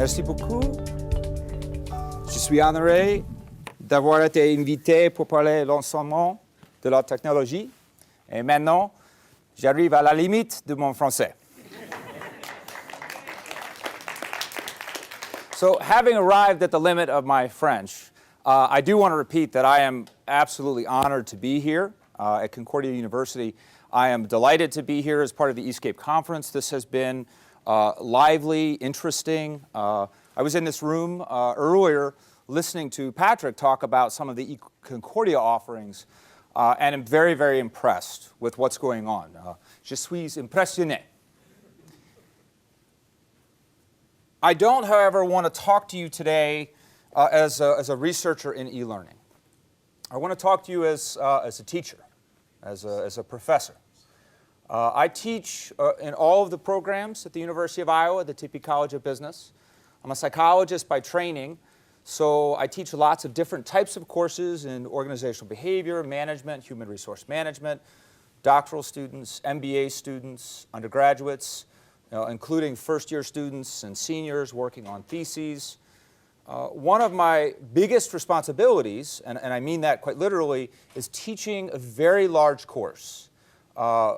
Merci beaucoup. Je suis honoré d'avoir été invité pour parler de l'enseignement de la technologie. Et maintenant, j'arrive à la limite de mon français. So, having arrived at the limit of my French, I do want to repeat that I am absolutely honored to be here at Concordia University. I am delighted to be here as part of the e.SCAPE conference. This has been lively, interesting. I was in this room earlier listening to Patrick talk about some of the Concordia offerings, and I'm very, very impressed with what's going on. Je suis impressionné. I don't, however, want to talk to you today as a researcher in e-learning. I want to talk to you as a teacher, as a professor. I teach in all of the programs at the University of Iowa, the TP College of Business. I'm a psychologist by training, so I teach lots of different types of courses in organizational behavior, management, human resource management, doctoral students, MBA students, undergraduates, including first-year students and seniors working on theses. One of my biggest responsibilities, and I mean that quite literally, is teaching a very large course.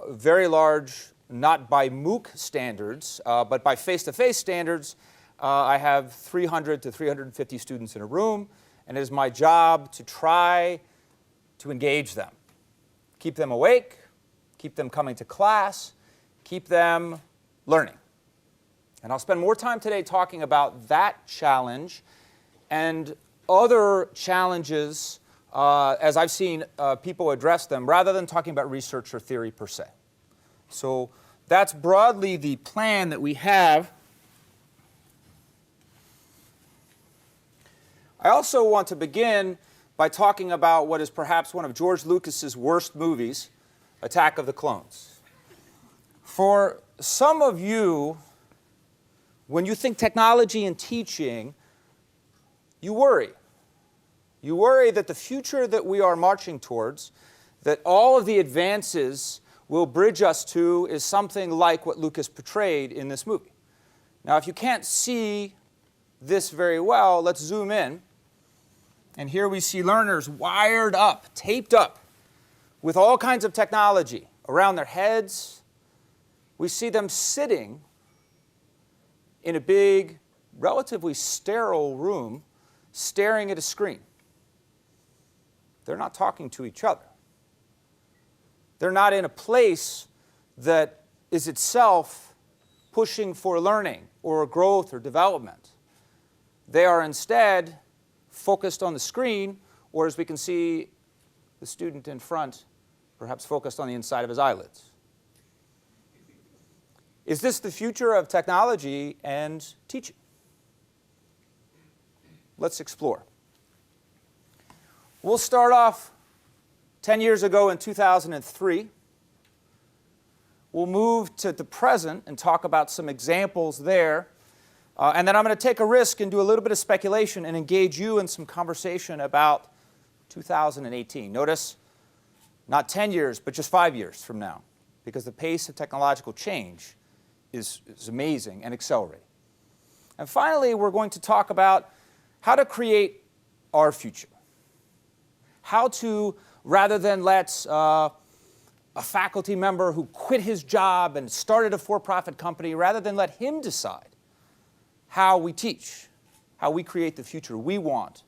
Very large, not by MOOC standards, but by face-to-face standards. I have 300 to 350 students in a room, and it is my job to try to engage them. Keep them awake, keep them coming to class, keep them learning. And I'll spend more time today talking about that challenge and other challenges as I've seen people address them, rather than talking about research or theory per se. So that's broadly the plan that we have. I also want to begin by talking about what is perhaps one of George Lucas's worst movies, Attack of the Clones. For some of you, when you think technology and teaching, you worry. You worry that the future that we are marching towards, that all of the advances will bridge us to, is something like what Lucas portrayed in this movie. Now, if you can't see this very well, let's zoom in. And here we see learners wired up, taped up, with all kinds of technology around their heads. We see them sitting in a big, relatively sterile room, staring at a screen. They're not talking to each other. They're not in a place that is itself pushing for learning or growth or development. They are instead focused on the screen, or as we can see the student in front, perhaps focused on the inside of his eyelids. Is this the future of technology and teaching? Let's explore. We'll start off 10 years ago in 2003. We'll move to the present and talk about some examples there. And then I'm going to take a risk and do a little bit of speculation and engage you in some conversation about 2018. Notice, not 10 years, but just 5 years from now, because the pace of technological change is amazing and accelerating. And finally, we're going to talk about how to create our future. How to, rather than let a faculty member who quit his job and started a for-profit company, rather than let him decide how we teach, how we create the future we want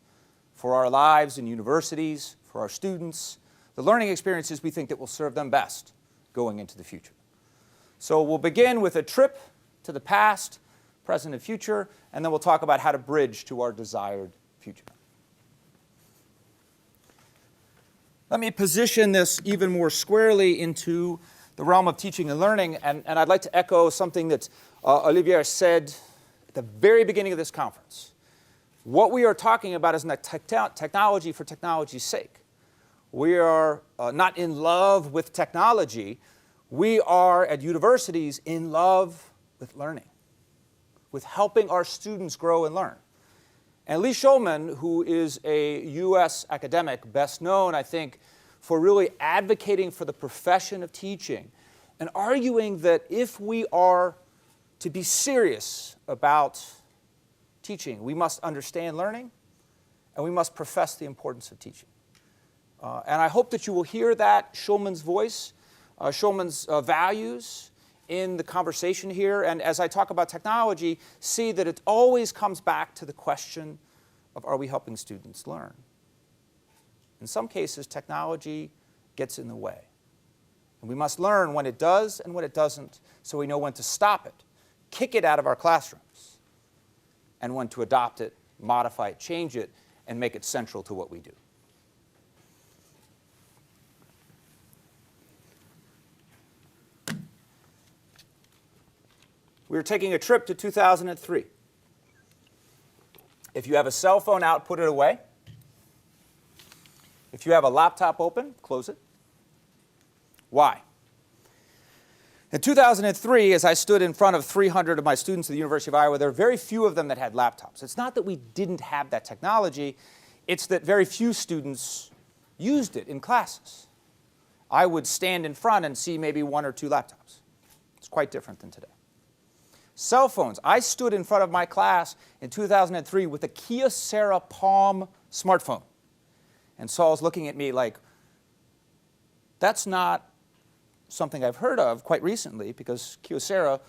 for our lives in universities, for our students, the learning experiences we think that will serve them best going into the future. So we'll begin with a trip to the past, present, and future, and then we'll talk about how to bridge to our desired future. Let me position this even more squarely into the realm of teaching and learning, and I'd like to echo something that Olivier said at the very beginning of this conference. What we are talking about is not technology for technology's sake. We are not in love with technology. We are, at universities, in love with learning, with helping our students grow and learn. And Lee Shulman, who is a U.S. academic, best known, I think, for really advocating for the profession of teaching and arguing that if we are to be serious about teaching. We must understand learning, and we must profess the importance of teaching. And I hope that you will hear that Schulman's voice, Schulman's values in the conversation here. And as I talk about technology, see that it always comes back to the question of, are we helping students learn? In some cases, technology gets in the way. And we must learn when it does and when it doesn't, so we know when to stop it, kick it out of our classrooms, and when to adopt it, modify it, change it, and make it central to what we do. We were taking a trip to 2003. If you have a cell phone out, put it away. If you have a laptop open, close it. Why? In 2003, as I stood in front of 300 of my students at the University of Iowa, there were very few of them that had laptops. It's not that we didn't have that technology, it's that very few students used it in classes. I would stand in front and see maybe 1 or 2 laptops. It's quite different than today. Cell phones. I stood in front of my class in 2003 with a Kyocera Palm smartphone. And Saul's looking at me like, that's not something I've heard of quite recently, because Kyocera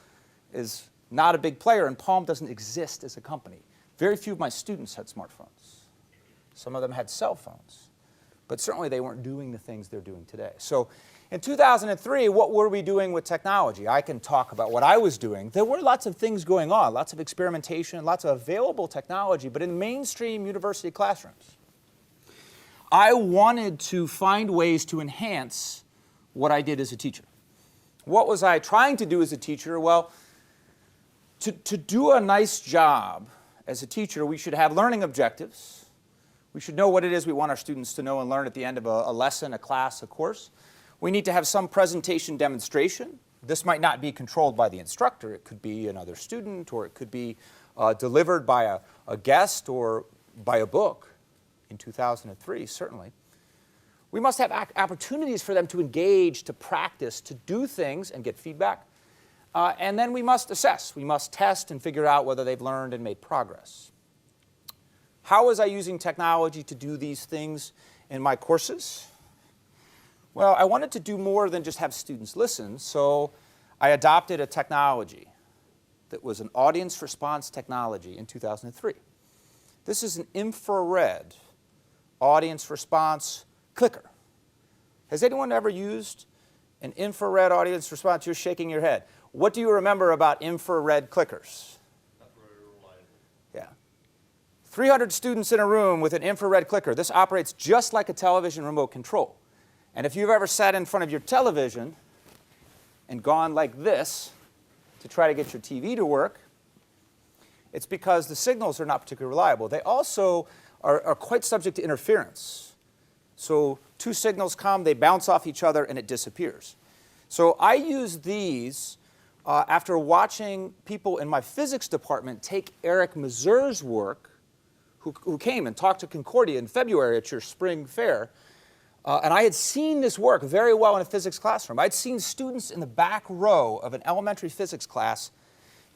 is not a big player and Palm doesn't exist as a company. Very few of my students had smartphones. Some of them had cell phones. But certainly they weren't doing the things they're doing today. So in 2003, what were we doing with technology? I can talk about what I was doing. There were lots of things going on, lots of experimentation, lots of available technology, but in mainstream university classrooms, I wanted to find ways to enhance what I did as a teacher. What was I trying to do as a teacher? Well, to do a nice job as a teacher, we should have learning objectives. We should know what it is we want our students to know and learn at the end of a lesson, a class, a course. We need to have some presentation demonstration. This might not be controlled by the instructor. It could be another student, or it could be delivered by a guest or by a book. In 2003, certainly. We must have opportunities for them to engage, to practice, to do things and get feedback. And then we must assess. We must test and figure out whether they've learned and made progress. How was I using technology to do these things in my courses? Well, I wanted to do more than just have students listen, so I adopted a technology that was an audience response technology in 2003. This is an infrared audience response clicker. Has anyone ever used an infrared audience response? You're shaking your head. What do you remember about infrared clickers? Not very reliable. Yeah. 300 students in a room with an infrared clicker. This operates just like a television remote control. And if you've ever sat in front of your television and gone like this to try to get your TV to work, it's because the signals are not particularly reliable. They also are quite subject to interference. So 2 signals come, they bounce off each other, and it disappears. So I use these after watching people in my physics department take Eric Mazur's work, who came and talked to Concordia in February at your spring fair. And I had seen this work very well in a physics classroom. I'd seen students in the back row of an elementary physics class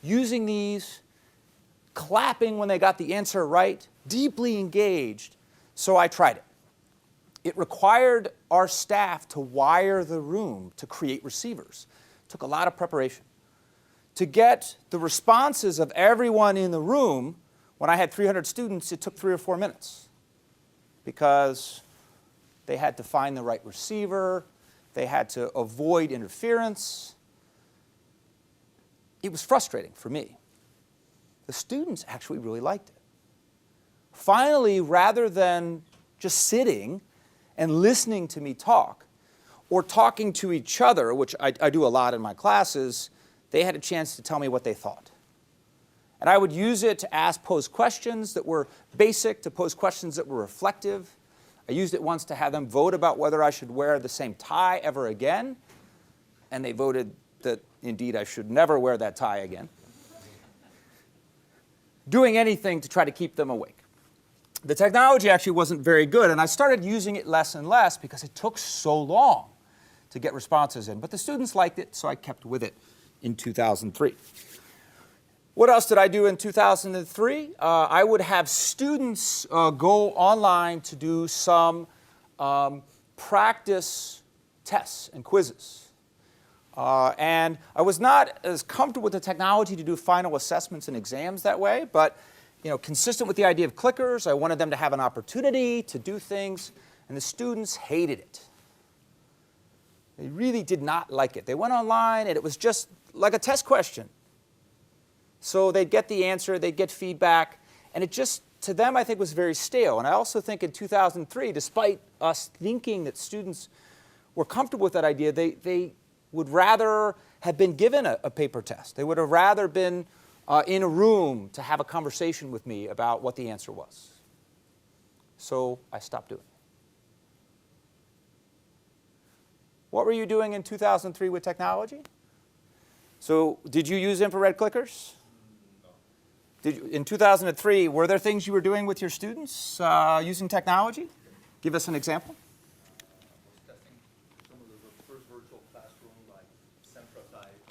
using these, clapping when they got the answer right, deeply engaged. So I tried it. It required our staff to wire the room to create receivers. It took a lot of preparation. To get the responses of everyone in the room, when I had 300 students, it took 3 or 4 minutes, because they had to find the right receiver, they had to avoid interference. It was frustrating for me. The students actually really liked it. Finally, rather than just sitting and listening to me talk, or talking to each other, which I do a lot in my classes, they had a chance to tell me what they thought. And I would use it to pose questions that were basic, to pose questions that were reflective. I used it once to have them vote about whether I should wear the same tie ever again, and they voted that indeed I should never wear that tie again. Doing anything to try to keep them awake. The technology actually wasn't very good, and I started using it less and less because it took so long to get responses in. But the students liked it, so I kept with it in 2003. What else did I do in 2003? I would have students go online to do some practice tests and quizzes. And I was not as comfortable with the technology to do final assessments and exams that way, but consistent with the idea of clickers, I wanted them to have an opportunity to do things, and the students hated it. They really did not like it. They went online, and it was just like a test question. So they'd get the answer, they'd get feedback, and it just, to them, I think, was very stale. And I also think in 2003, despite us thinking that students were comfortable with that idea, they would rather have been given a paper test. They would have rather been in a room to have a conversation with me about what the answer was. So I stopped doing it. What were you doing in 2003 with technology? So did you use infrared clickers? In 2003, were there things you were doing with your students using technology? Give us an example. I was testing some of the first virtual classroom, like Centratype,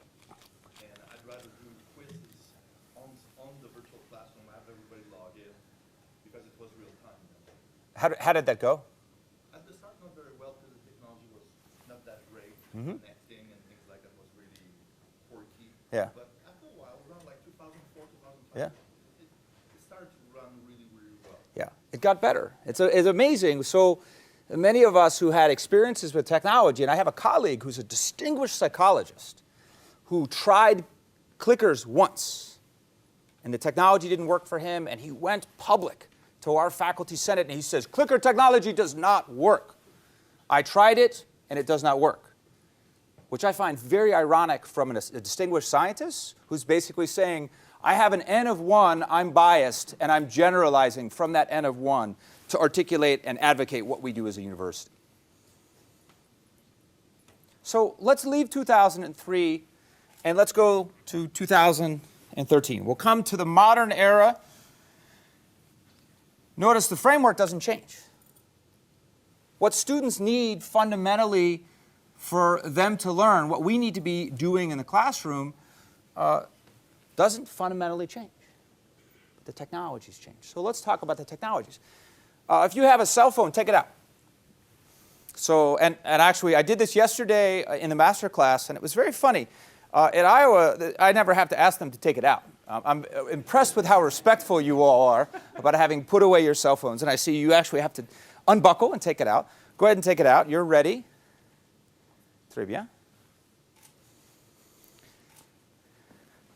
and I'd rather do quizzes on the virtual classroom, have everybody log in, because it was real time. How did that go? At the start, not very well, because the technology was not that great. Connecting and things like that was really quirky. Yeah. But after a while, around like 2004, 2005, Yeah. it started to run really, really well. Yeah, it got better. It's amazing. So many of us who had experiences with technology, and I have a colleague who's a distinguished psychologist who tried clickers once, and the technology didn't work for him, and he went public to our faculty senate, and he says, clicker technology does not work. I tried it, and it does not work, which I find very ironic from a distinguished scientist who's basically saying, I have an N of 1, I'm biased, and I'm generalizing from that N of 1 to articulate and advocate what we do as a university. So let's leave 2003 and let's go to 2013. We'll come to the modern era. Notice the framework doesn't change. What students need fundamentally for them to learn, what we need to be doing in the classroom, doesn't fundamentally change. The technologies change. So let's talk about the technologies. If you have a cell phone, take it out. So, and actually, I did this yesterday in the master class, and it was very funny. At Iowa, I never have to ask them to take it out. I'm impressed with how respectful you all are about having put away your cell phones. And I see you actually have to unbuckle and take it out. Go ahead and take it out. You're ready. Très bien.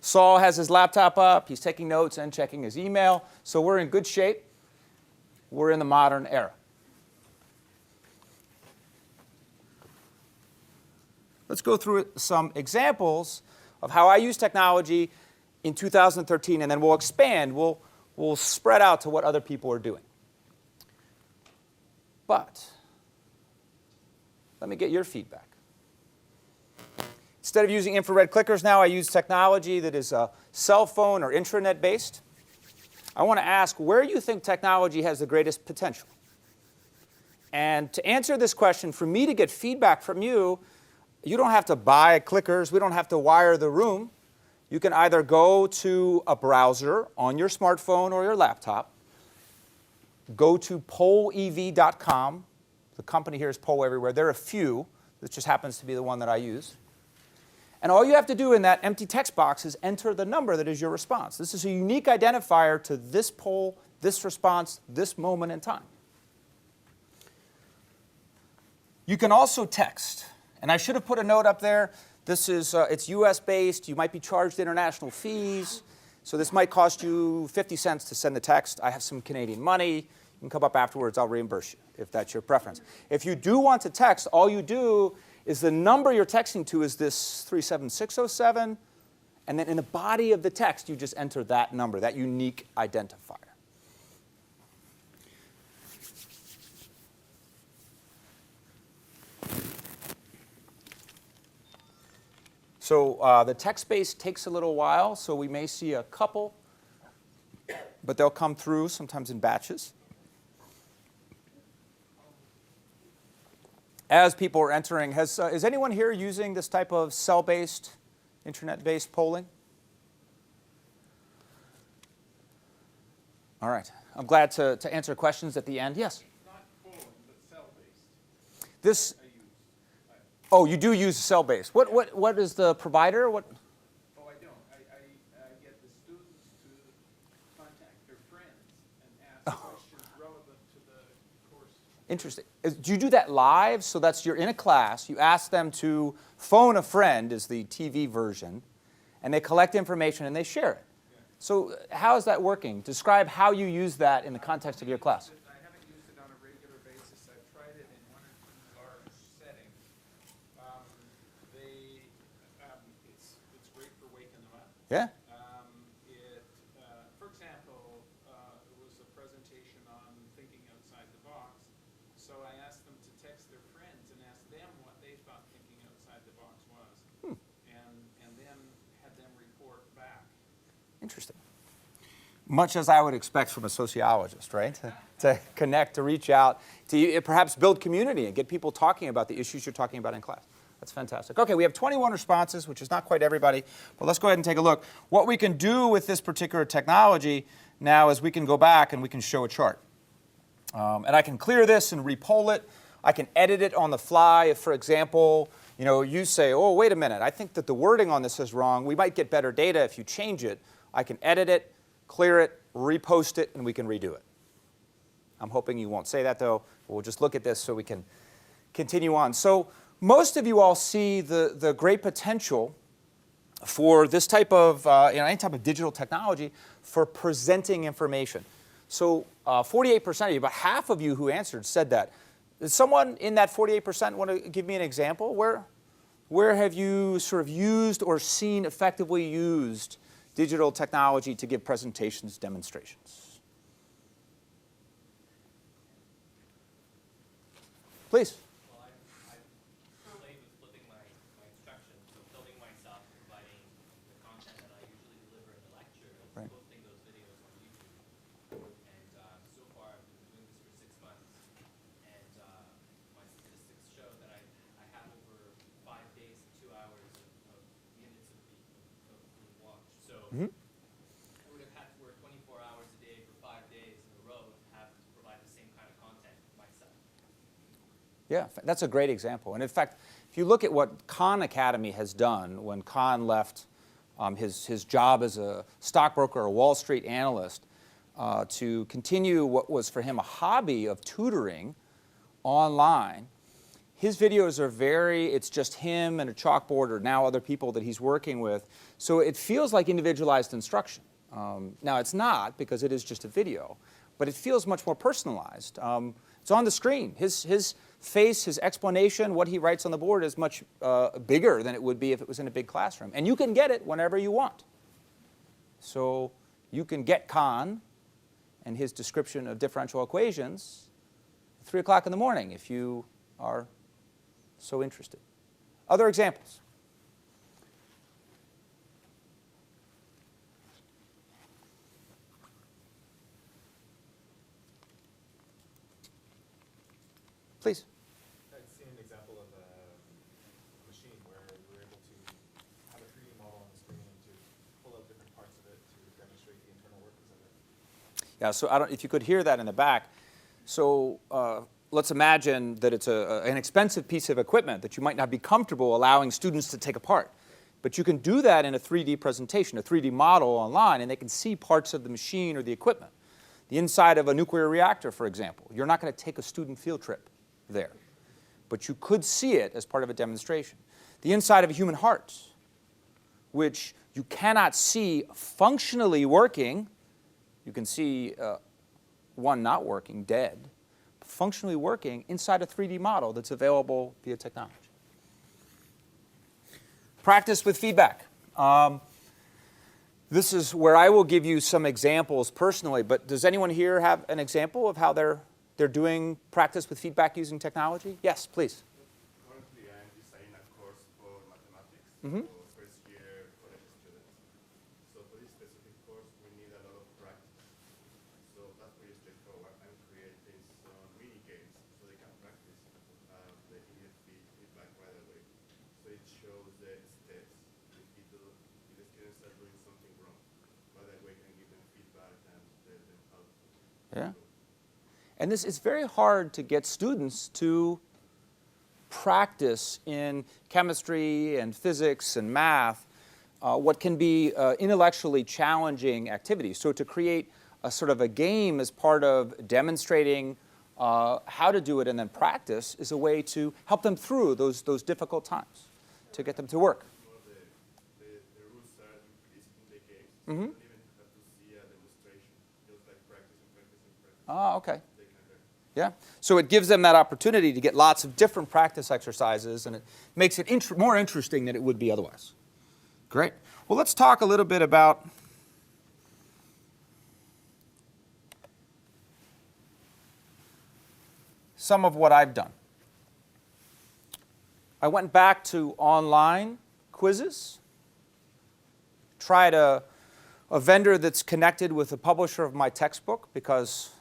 Saul has his laptop up. He's taking notes and checking his email. So we're in good shape. We're in the modern era. Let's go through some examples of how I use technology in 2013, and then we'll expand. We'll spread out to what other people are doing. But let me get your feedback. Instead of using infrared clickers now, I use technology that is cell phone or intranet based. I want to ask where you think technology has the greatest potential. And to answer this question, for me to get feedback from you, you don't have to buy clickers. We don't have to wire the room. You can either go to a browser on your smartphone or your laptop, go to pollev.com. The company here is Poll Everywhere. There are a few. This just happens to be the one that I use. And all you have to do in that empty text box is enter the number that is your response. This is a unique identifier to this poll, this response, this moment in time. You can also text. And I should have put a note up there. This is, it's US based. You might be charged international fees. So this might cost you 50 cents to send the text. I have some Canadian money. You can come up afterwards. I'll reimburse you if that's your preference. If you do want to text, all you do is the number you're texting to is this 37607. And then in the body of the text, you just enter that number, that unique identifier. So the text base takes a little while, so we may see a couple, but they'll come through sometimes in batches. As people are entering, is anyone here using this type of cell-based, internet-based polling? All right. I'm glad to answer questions at the end. Yes? Not phone, but cell-based. This, I use. oh, you do use cell-based. What is the provider? What? Oh, I don't. I get the students to contact their friends and ask questions relevant to the course. Interesting. Do you do that live? So that's you're in a class, you ask them to phone a friend, is the TV version, and they collect information and they share it. Yeah. So how is that working? Describe how you use that in the context of your class. I haven't used it on a regular basis. I've tried it in one or two large settings. It's great for waking them up. Yeah? For example, it was a presentation on thinking outside the box. So I asked them to text their friends and ask them what they thought thinking outside the box was, and then had them report back. Interesting. Much as I would expect from a sociologist, right? To connect, to reach out, to perhaps build community and get people talking about the issues you're talking about in class. That's fantastic. Okay, we have 21 responses, which is not quite everybody, but let's go ahead and take a look. What we can do with this particular technology now is we can go back and we can show a chart. And I can clear this and repoll it. I can edit it on the fly. If, for example, you say, oh, wait a minute, I think that the wording on this is wrong. We might get better data if you change it. I can edit it, clear it, repost it, and we can redo it. I'm hoping you won't say that, though. We'll just look at this so we can continue on. So most of you all see the great potential for this type of, any type of digital technology for presenting information. So 48% of you, about half of you who answered said that. Does someone in that 48% want to give me an example? Where have you sort of used or seen effectively used digital technology to give presentations, demonstrations? Please. Well, I've played with flipping my instructions, so filming myself, providing the content that I usually deliver in the lecture, and Right. posting those videos on YouTube. And so far, I've been doing this for 6 months, and my statistics show that I have over 5 days and 2 hours of minutes of being watched. So I would have had to work 24 hours a day for 5 days in a row to have to provide the same kind of content myself. Yeah, that's a great example. And in fact, if you look at what Khan Academy has done when Khan left his job as a stockbroker or Wall Street analyst to continue what was for him a hobby of tutoring online, his videos are it's just him and a chalkboard or now other people that he's working with. So it feels like individualized instruction. Now it's not because it is just a video, but it feels much more personalized. It's on the screen. His face, his explanation, what he writes on the board is much bigger than it would be if it was in a big classroom. And you can get it whenever you want. So you can get Khan and his description of differential equations at 3 o'clock in the morning if you are so interested. Other examples? Please. I've seen an example of a machine where we were able to have a 3D model on the screen to pull out different parts of it to demonstrate the internal workings of it. Yeah, so if you could hear that in the back. So let's imagine that it's an expensive piece of equipment that you might not be comfortable allowing students to take apart. But you can do that in a 3D presentation, a 3D model online, and they can see parts of the machine or the equipment. The inside of a nuclear reactor, for example. You're not going to take a student field trip there. But you could see it as part of a demonstration. The inside of a human heart, which you cannot see functionally working. You can see one not working, dead. Functionally working inside a 3D model that's available via technology. Practice with feedback. This is where I will give you some examples personally, but does anyone here have an example of how they're doing practice with feedback using technology? Yes, please. Currently, I'm designing a course for mathematics for first-year college students. So for this specific course, we need a lot of practice. So that's pretty straightforward. I'm creating some mini games so they can practice the immediate feedback right away. So it shows the steps. If the students are doing something wrong, right away can give them feedback and tell them how to And this is very hard to get students to practice in chemistry and physics and math what can be intellectually challenging activities. So to create a sort of a game as part of demonstrating how to do it and then practice is a way to help them through those difficult times, to get them to work. The rules are implicit in the games. Mm-hmm. You don't even have to see a demonstration. Just like practice and practice and practice. Ah, okay. They can learn. Yeah. So it gives them that opportunity to get lots of different practice exercises, and it makes it more interesting than it would be otherwise. Great. Well, let's talk a little bit about some of what I've done. I went back to online quizzes, tried a vendor that's connected with the publisher of my textbook because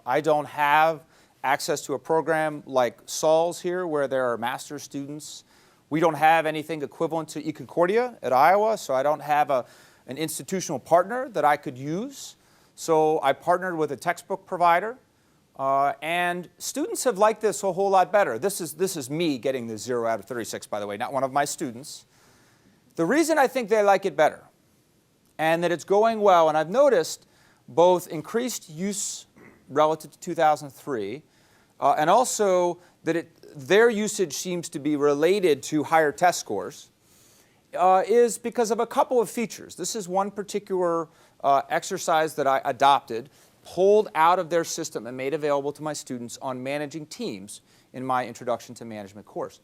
I don't have access to a program like Saul's here where there are master's students. We don't have anything equivalent to Concordia at Iowa, so I don't have an institutional partner that I could use. So I partnered with a textbook provider, and students have liked this a whole lot better. This is me getting the 0 out of 36, by the way, not one of my students. The reason I think they like it better and that it's going well, and I've noticed both increased use relative to 2003, and also that their usage seems to be related to higher test scores, is because of a couple of features. This is one particular exercise that I adopted, pulled out of their system and made available to my students on managing teams in my Introduction to Management course.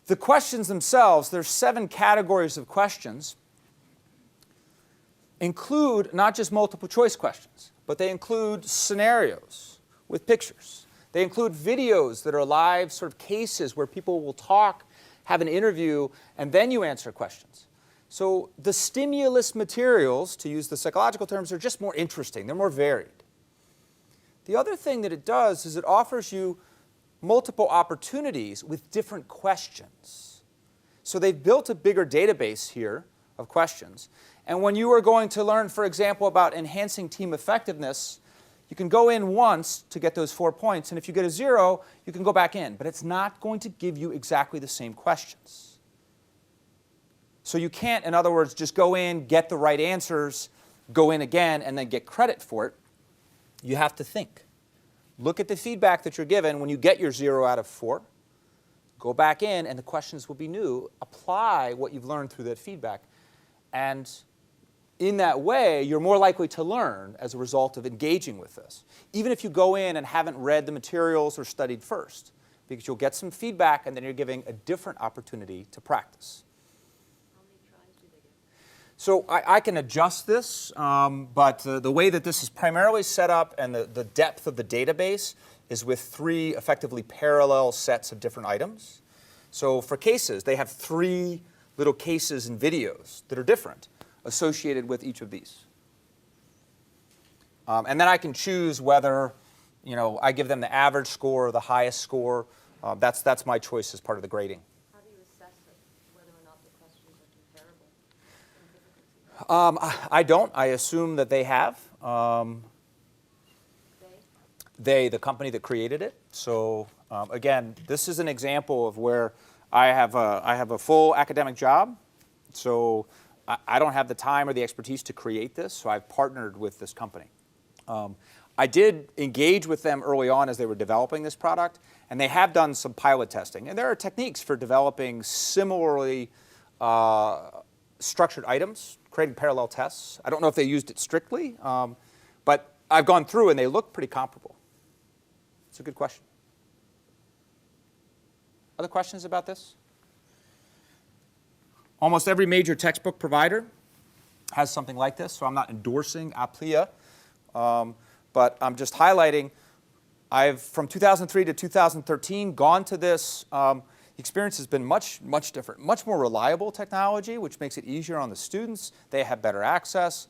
The questions themselves, there's 7 categories of questions, include not just multiple choice questions, but they include scenarios with pictures. They include videos that are live sort of cases where people will talk, have an interview, and then you answer questions. So the stimulus materials, to use the psychological terms, are just more interesting. They're more varied. The other thing that it does is it offers you multiple opportunities with different questions. So they've built a bigger database here of questions. And when you are going to learn, for example, about enhancing team effectiveness, you can go in once to get those 4 points, and if you get a 0, you can go back in. But it's not going to give you exactly the same questions. So you can't, in other words, just go in, get the right answers, go in again, and then get credit for it. You have to think. Look at the feedback that you're given when you get your 0 out of 4. Go back in, and the questions will be new. Apply what you've learned through that feedback. And in that way, you're more likely to learn as a result of engaging with this, even if you go in and haven't read the materials or studied first, because you'll get some feedback, and then you're giving a different opportunity to practice. How many tries do they get? So I can adjust this, but the way that this is primarily set up and the depth of the database is with 3 effectively parallel sets of different items. So for cases, they have 3 little cases and videos that are different associated with each of these. And then I can choose whether I give them the average score or the highest score. That's my choice as part of the grading. How do you assess it, whether or not the questions are comparable in difficulty? I don't. I assume that they have. They, the company that created it. So again, this is an example of where I have a full academic job. So I don't have the time or the expertise to create this, so I've partnered with this company. I did engage with them early on as they were developing this product, and they have done some pilot testing. And there are techniques for developing similarly structured items, creating parallel tests. I don't know if they used it strictly, but I've gone through and they look pretty comparable. It's a good question. Other questions about this? Almost every major textbook provider has something like this, so I'm not endorsing Aplia, but I'm just highlighting. I've, from 2003 to 2013, gone to this. The experience has been much different, much more reliable technology, which makes it easier on the students. They have better access,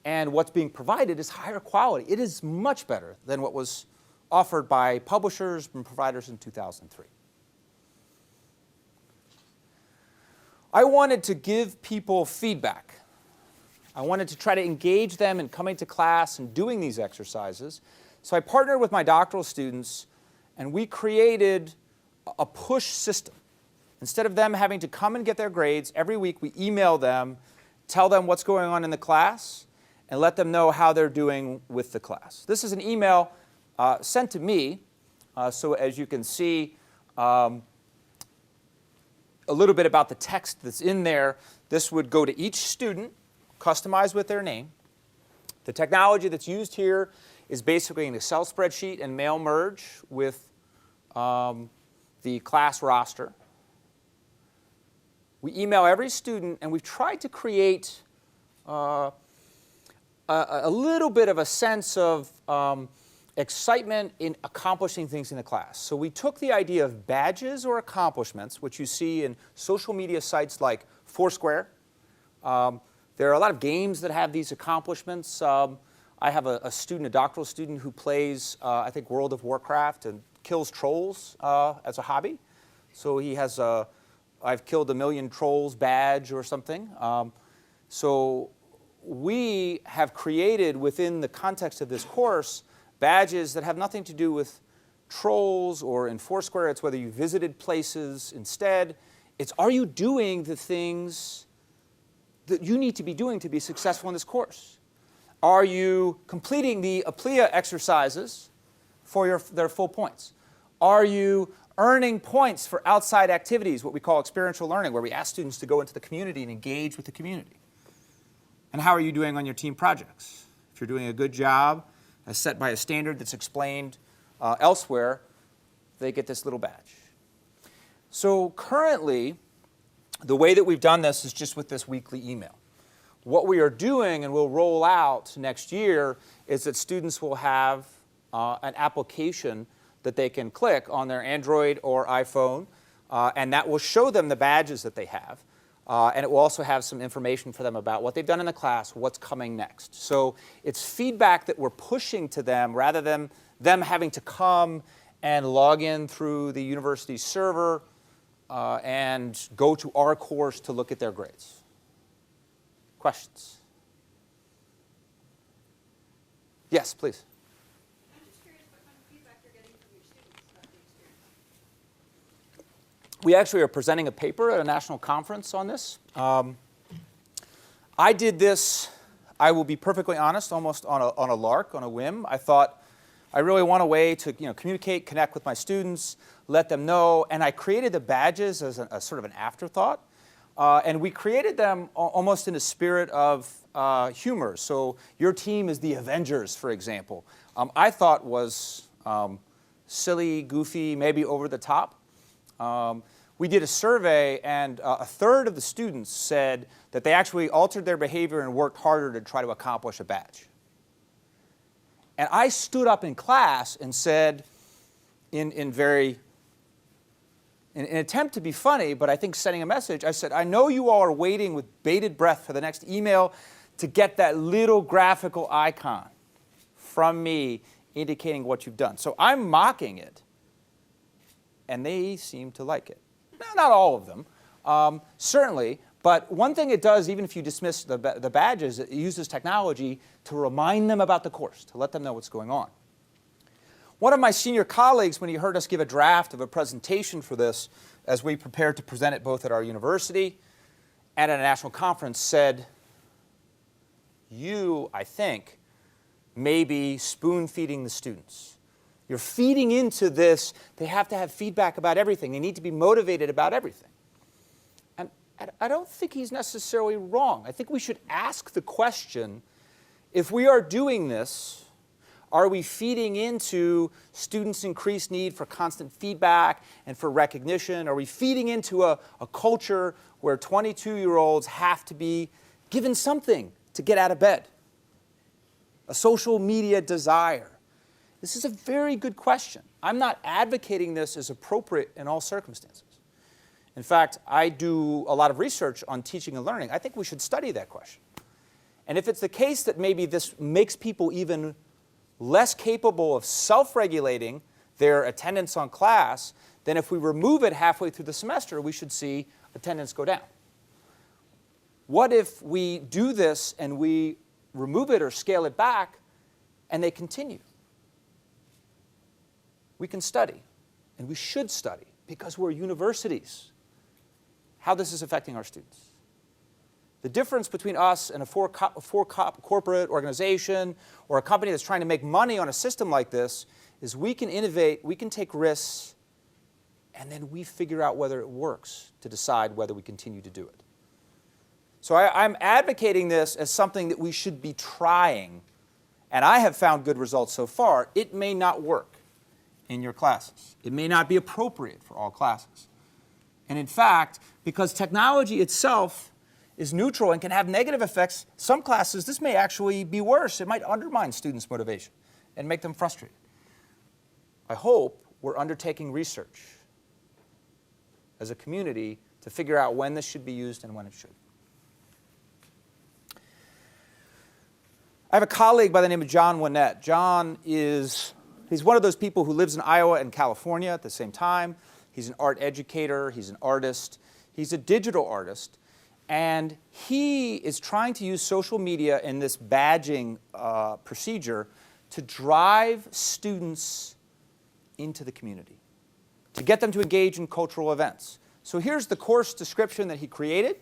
and what's being provided is higher quality. It is much better than what was offered by publishers and providers in 2003. I wanted to give people feedback. I wanted to try to engage them in coming to class and doing these exercises So I partnered with my doctoral students, and we created a push system. Instead of them having to come and get their grades, every week we email them, tell them what's going on in the class, and let them know how they're doing with the class. This is an email sent to me. So as you can see, a little bit about the text that's in there. This would go to each student, customized with their name. The technology that's used here is basically an Excel spreadsheet and mail merge with the class roster. We email every student, and we've tried to create a little bit of a sense of excitement in accomplishing things in the class. So we took the idea of badges or accomplishments, which you see in social media sites like Foursquare. There are a lot of games that have these accomplishments. I have a student, a doctoral student, who plays, I think, World of Warcraft and kills trolls as a hobby. So he has a I've killed 1 million trolls badge or something. So we have created within the context of this course badges that have nothing to do with trolls or in Foursquare. It's whether you visited places instead. It's are you doing the things that you need to be doing to be successful in this course? Are you completing the APLIA exercises for their full points? Are you earning points for outside activities, what we call experiential learning, where we ask students to go into the community and engage with the community? And how are you doing on your team projects? If you're doing a good job, as set by a standard that's explained elsewhere, they get this little badge. So currently, the way that we've done this is just with this weekly email. What we are doing, and we'll roll out next year, is that students will have an application that they can click on their Android or iPhone, and that will show them the badges that they have. And it will also have some information for them about what they've done in the class, what's coming next. So it's feedback that we're pushing to them rather than them having to come and log in through the university server and go to our course to look at their grades. Questions? Yes, please. I'm just curious what kind of feedback you're getting from your students about the experience. We actually are presenting a paper at a national conference on this. I did this, I will be perfectly honest, almost on a lark, on a whim. I thought I really want a way to communicate, connect with my students, let them know, and I created the badges as a sort of an afterthought. And we created them almost in a spirit of humor. So your team is the Avengers, for example. I thought was silly, goofy, maybe over the top. We did a survey, and a third of the students said that they actually altered their behavior and worked harder to try to accomplish a badge. And I stood up in class and said, in an attempt to be funny, but I think sending a message, I said, I know you all are waiting with bated breath for the next email to get that little graphical icon from me indicating what you've done. So I'm mocking it, and they seem to like it. Not all of them, certainly, but one thing it does, even if you dismiss the badges, it uses technology to remind them about the course, to let them know what's going on. One of my senior colleagues, when he heard us give a draft of a presentation for this, as we prepared to present it both at our university and at a national conference, said, you, I think, may be spoon-feeding the students. You're feeding into this. They have to have feedback about everything. They need to be motivated about everything. And I don't think he's necessarily wrong. I think we should ask the question, if we are doing this, are we feeding into students' increased need for constant feedback and for recognition? Are we feeding into a culture where 22-year-olds have to be given something to get out of bed? A social media desire. This is a very good question. I'm not advocating this as appropriate in all circumstances. In fact, I do a lot of research on teaching and learning. I think we should study that question. And if it's the case that maybe this makes people even less capable of self-regulating their attendance on class, then if we remove it halfway through the semester, we should see attendance go down. What if we do this and we remove it or scale it back and they continue? we can study, and we should study, because we're universities, how this is affecting our students. The difference between us and a corporate organization or a company that's trying to make money on a system like this is we can innovate, we can take risks, and then we figure out whether it works to decide whether we continue to do it. So I'm advocating this as something that we should be trying, and I have found good results so far. It may not work in your classes. It may not be appropriate for all classes. And in fact, because technology itself is neutral and can have negative effects, some classes, this may actually be worse. It might undermine students' motivation and make them frustrated. I hope we're undertaking research as a community to figure out when this should be used and when it shouldn't. I have a colleague by the name of John Winnett. John he's one of those people who lives in Iowa and California at the same time. He's an art educator, he's an artist, he's a digital artist, and he is trying to use social media in this badging procedure to drive students into the community, to get them to engage in cultural events. So here's the course description that he created.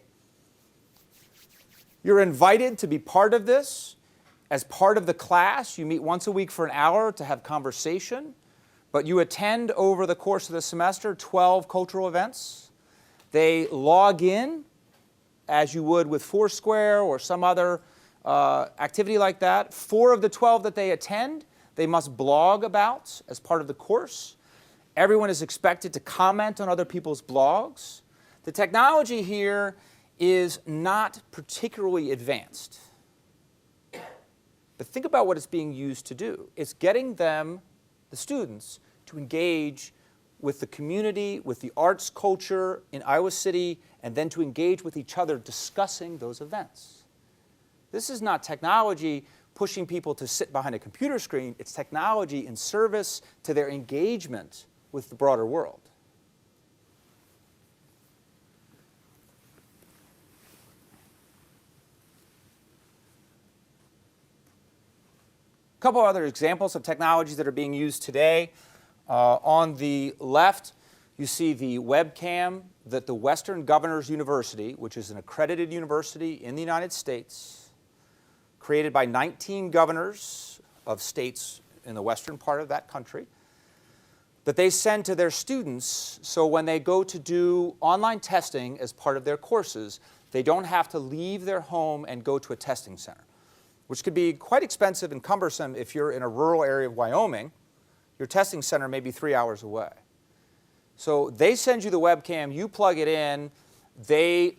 You're invited to be part of this. As part of the class, you meet once a week for an hour to have conversation, but you attend over the course of the semester 12 cultural events. They log in as you would with Foursquare or some other activity like that. 4 of the 12 that they attend, they must blog about as part of the course. Everyone is expected to comment on other people's blogs. The technology here is not particularly advanced. But think about what it's being used to do. It's getting them, the students, to engage with the community, with the arts culture in Iowa City, and then to engage with each other discussing those events. This is not technology pushing people to sit behind a computer screen. It's technology in service to their engagement with the broader world. A couple other examples of technologies that are being used today. On the left, you see the webcam that the Western Governors University, which is an accredited university in the United States, created by 19 governors of states in the western part of that country, that they send to their students so when they go to do online testing as part of their courses, they don't have to leave their home and go to a testing center, which could be quite expensive and cumbersome if you're in a rural area of Wyoming. Your testing center may be 3 hours away. So they send you the webcam, you plug it in, they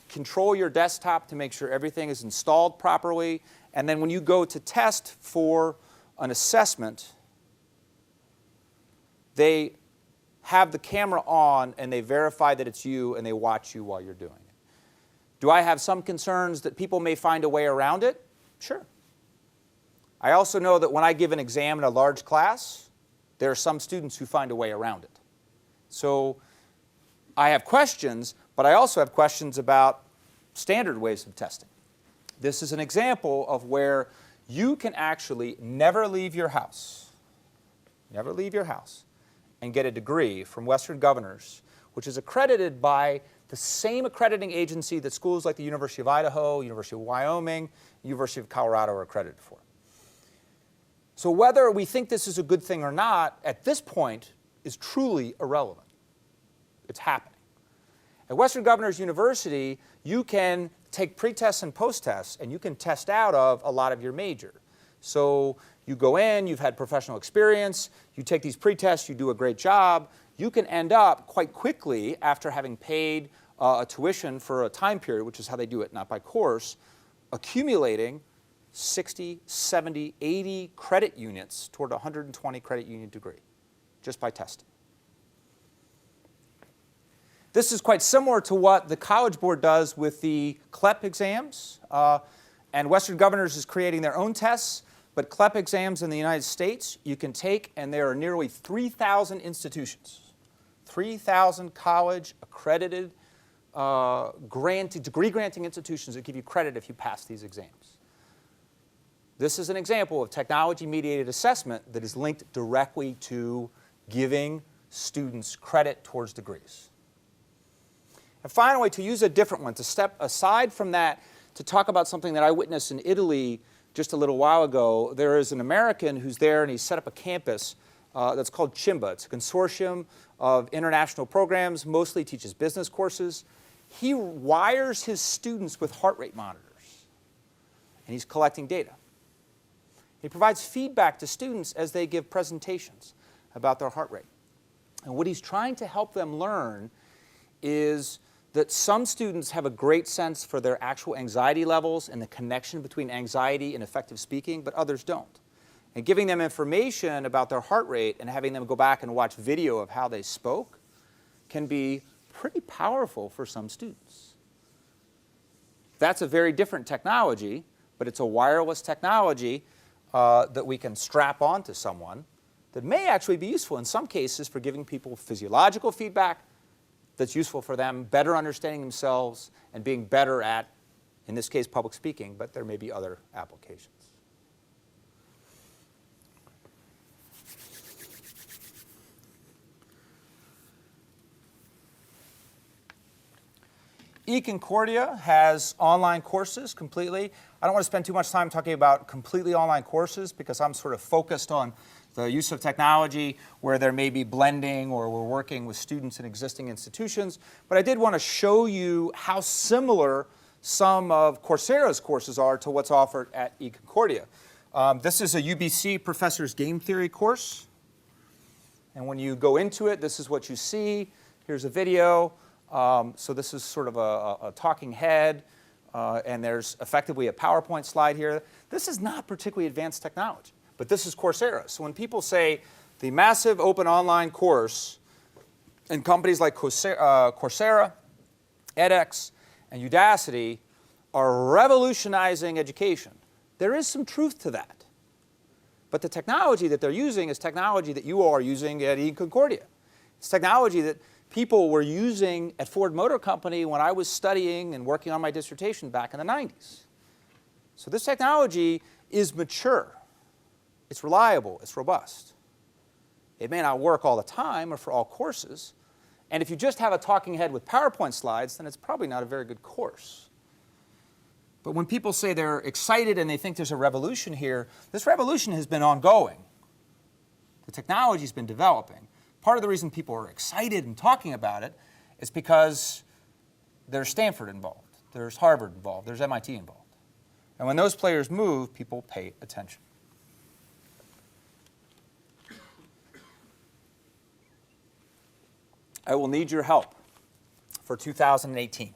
control your desktop to make sure everything is installed properly, and then when you go to test for an assessment, they have the camera on and they verify that it's you and they watch you while you're doing it. Do I have some concerns that people may find a way around it? Sure. I also know that when I give an exam in a large class, there are some students who find a way around it. So I have questions, but I also have questions about standard ways of testing. This is an example of where you can actually never leave your house, and get a degree from Western Governors, which is accredited by the same accrediting agency that schools like the University of Idaho, University of Wyoming, University of Colorado are accredited for. So whether we think this is a good thing or not, at this point, is truly irrelevant. It's happening. At Western Governors University, you can take pre-tests and post-tests, and you can test out of a lot of your major. So you go in, you've had professional experience, you take these pre-tests, you do a great job, you can end up quite quickly, after having paid a tuition for a time period, which is how they do it, not by course, accumulating 60, 70, 80 credit units toward a 120 credit unit degree, just by testing. This is quite similar to what the College Board does with the CLEP exams, and Western Governors is creating their own tests, but CLEP exams in the United States you can take, and there are nearly 3,000 institutions, 3,000 college accredited degree-granting institutions that give you credit if you pass these exams. This is an example of technology-mediated assessment that is linked directly to giving students credit towards degrees. And finally, to use a different one, to step aside from that, to talk about something that I witnessed in Italy just a little while ago. There is an American who's there, and he set up a campus that's called Chimba. It's a consortium of international programs, mostly teaches business courses. He wires his students with heart rate monitors, and he's collecting data. He provides feedback to students as they give presentations about their heart rate. And what he's trying to help them learn is that some students have a great sense for their actual anxiety levels and the connection between anxiety and effective speaking, but others don't. And giving them information about their heart rate and having them go back and watch video of how they spoke can be pretty powerful for some students. That's a very different technology, but it's a wireless technology that we can strap onto someone that may actually be useful in some cases for giving people physiological feedback that's useful for them, better understanding themselves, and being better at, in this case, public speaking, but there may be other applications. Concordia has online courses completely. I don't want to spend too much time talking about completely online courses because I'm sort of focused on the use of technology where there may be blending or we're working with students in existing institutions. But I did want to show you how similar some of Coursera's courses are to what's offered at Concordia. This is a UBC Professor's Game Theory course. And when you go into it, this is what you see. Here's a video. So this is sort of a talking head. And there's effectively a PowerPoint slide here. This is not particularly advanced technology, but this is Coursera. So when people say the massive open online course in companies like Coursera, edX, and Udacity are revolutionizing education, there is some truth to that. But the technology that they're using is technology that you all are using at Concordia. It's technology that people were using at Ford Motor Company when I was studying and working on my dissertation back in the 90s. So this technology is mature. It's reliable. It's robust. It may not work all the time or for all courses. And if you just have a talking head with PowerPoint slides, then it's probably not a very good course. But when people say they're excited and they think there's a revolution here, this revolution has been ongoing. The technology's been developing. Part of the reason people are excited and talking about it is because there's Stanford involved, there's Harvard involved, there's MIT involved. And when those players move, people pay attention. I will need your help for 2018.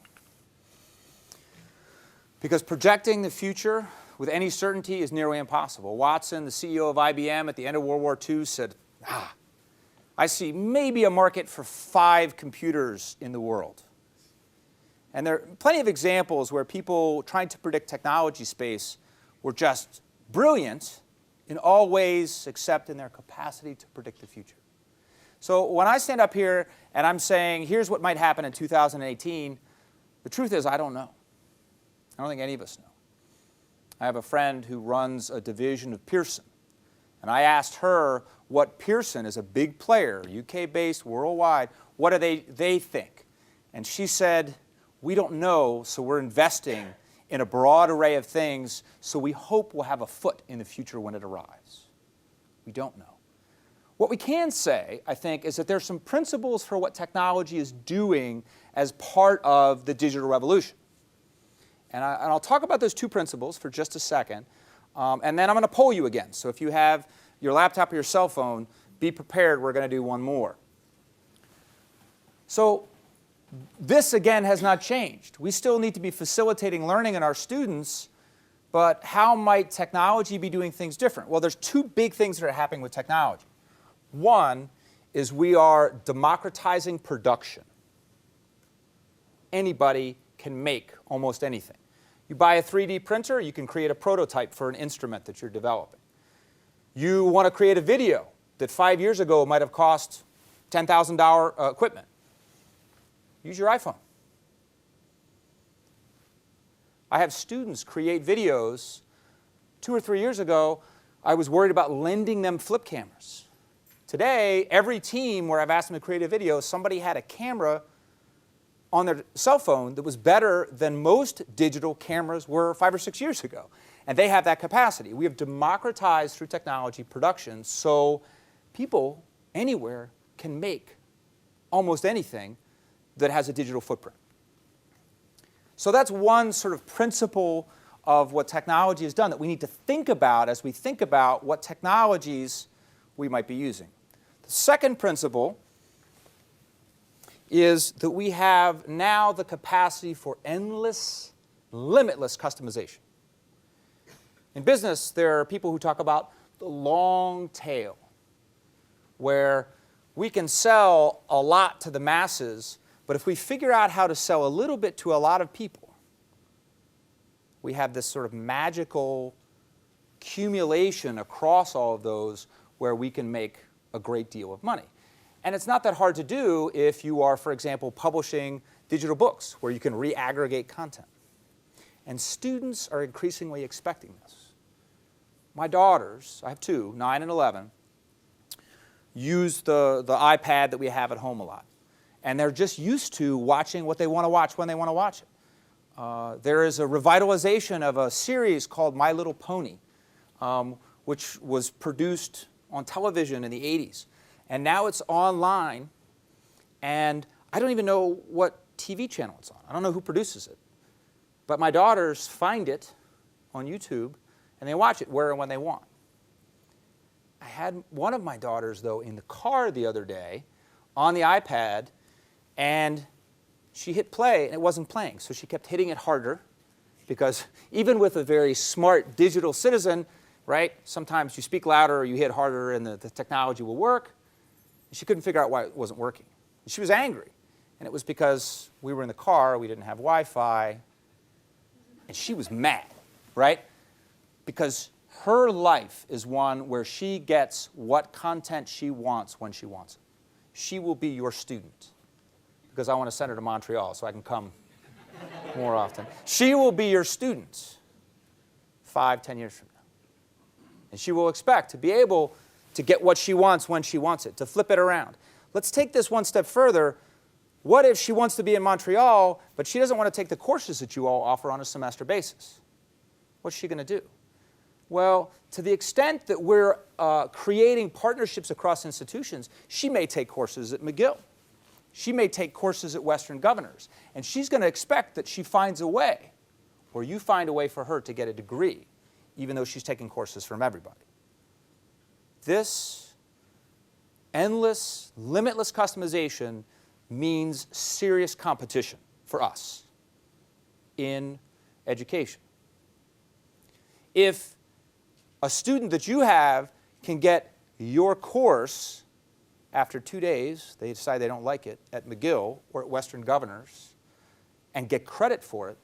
Because projecting the future with any certainty is nearly impossible. Watson, the CEO of IBM at the end of World War II, said, I see maybe a market for 5 computers in the world. And there are plenty of examples where people trying to predict technology space were just brilliant in all ways except in their capacity to predict the future. So when I stand up here and I'm saying, here's what might happen in 2018, the truth is I don't know. I don't think any of us know. I have a friend who runs a division of Pearson. And I asked her what Pearson is a big player, UK-based, worldwide, what do they think? And she said, we don't know, so we're investing in a broad array of things, so we hope we'll have a foot in the future when it arrives. We don't know. What we can say, I think, is that there's some principles for what technology is doing as part of the digital revolution. And I'll talk about those 2 principles for just a second. And then I'm going to poll you again. So if you have your laptop or your cell phone, be prepared. We're going to do one more. So this, again, has not changed. We still need to be facilitating learning in our students. But how might technology be doing things different? Well, there's 2 big things that are happening with technology. One is we are democratizing production. Anybody can make almost anything. You buy a 3D printer, you can create a prototype for an instrument that you're developing. You want to create a video that 5 years ago might have cost $10,000 equipment. Use your iPhone. I have students create videos. 2 or 3 years ago, I was worried about lending them flip cameras. Today, every team where I've asked them to create a video, somebody had a camera on their cell phone that was better than most digital cameras were 5 or 6 years ago. And they have that capacity. We have democratized through technology production so people anywhere can make almost anything that has a digital footprint. So that's one sort of principle of what technology has done that we need to think about as we think about what technologies we might be using. The second principle is that we have now the capacity for endless, limitless customization. In business, there are people who talk about the long tail, where we can sell a lot to the masses, but if we figure out how to sell a little bit to a lot of people, we have this sort of magical accumulation across all of those where we can make a great deal of money. And it's not that hard to do if you are, for example, publishing digital books where you can re-aggregate content. And students are increasingly expecting this. My daughters, I have two, 9 and 11, use the iPad that we have at home a lot. And they're just used to watching what they want to watch when they want to watch it. There is a revitalization of a series called My Little Pony, which was produced on television in the 80s. And now it's online, and I don't even know what TV channel it's on. I don't know who produces it. But my daughters find it on YouTube, and they watch it where and when they want. I had one of my daughters, though, in the car the other day on the iPad, and she hit play, and it wasn't playing. So she kept hitting it harder, because even with a very smart digital citizen, right, sometimes you speak louder or you hit harder and the technology will work. She couldn't figure out why it wasn't working. She was angry. And it was because we were in the car, we didn't have Wi-Fi, and she was mad, right? Because her life is one where she gets what content she wants when she wants it. She will be your student, because I want to send her to Montreal so I can come more often. She will be your student 5, 10 years from now. And she will expect to be able to get what she wants when she wants it, to flip it around. Let's take this one step further. What if she wants to be in Montreal, but she doesn't want to take the courses that you all offer on a semester basis? What's she going to do? Well, to the extent that we're creating partnerships across institutions, she may take courses at McGill. She may take courses at Western Governors. And she's going to expect that she finds a way, or you find a way for her to get a degree, even though she's taking courses from everybody. This endless, limitless customization means serious competition for us in education. If a student that you have can get your course after 2 days, they decide they don't like it, at McGill or at Western Governors, and get credit for it,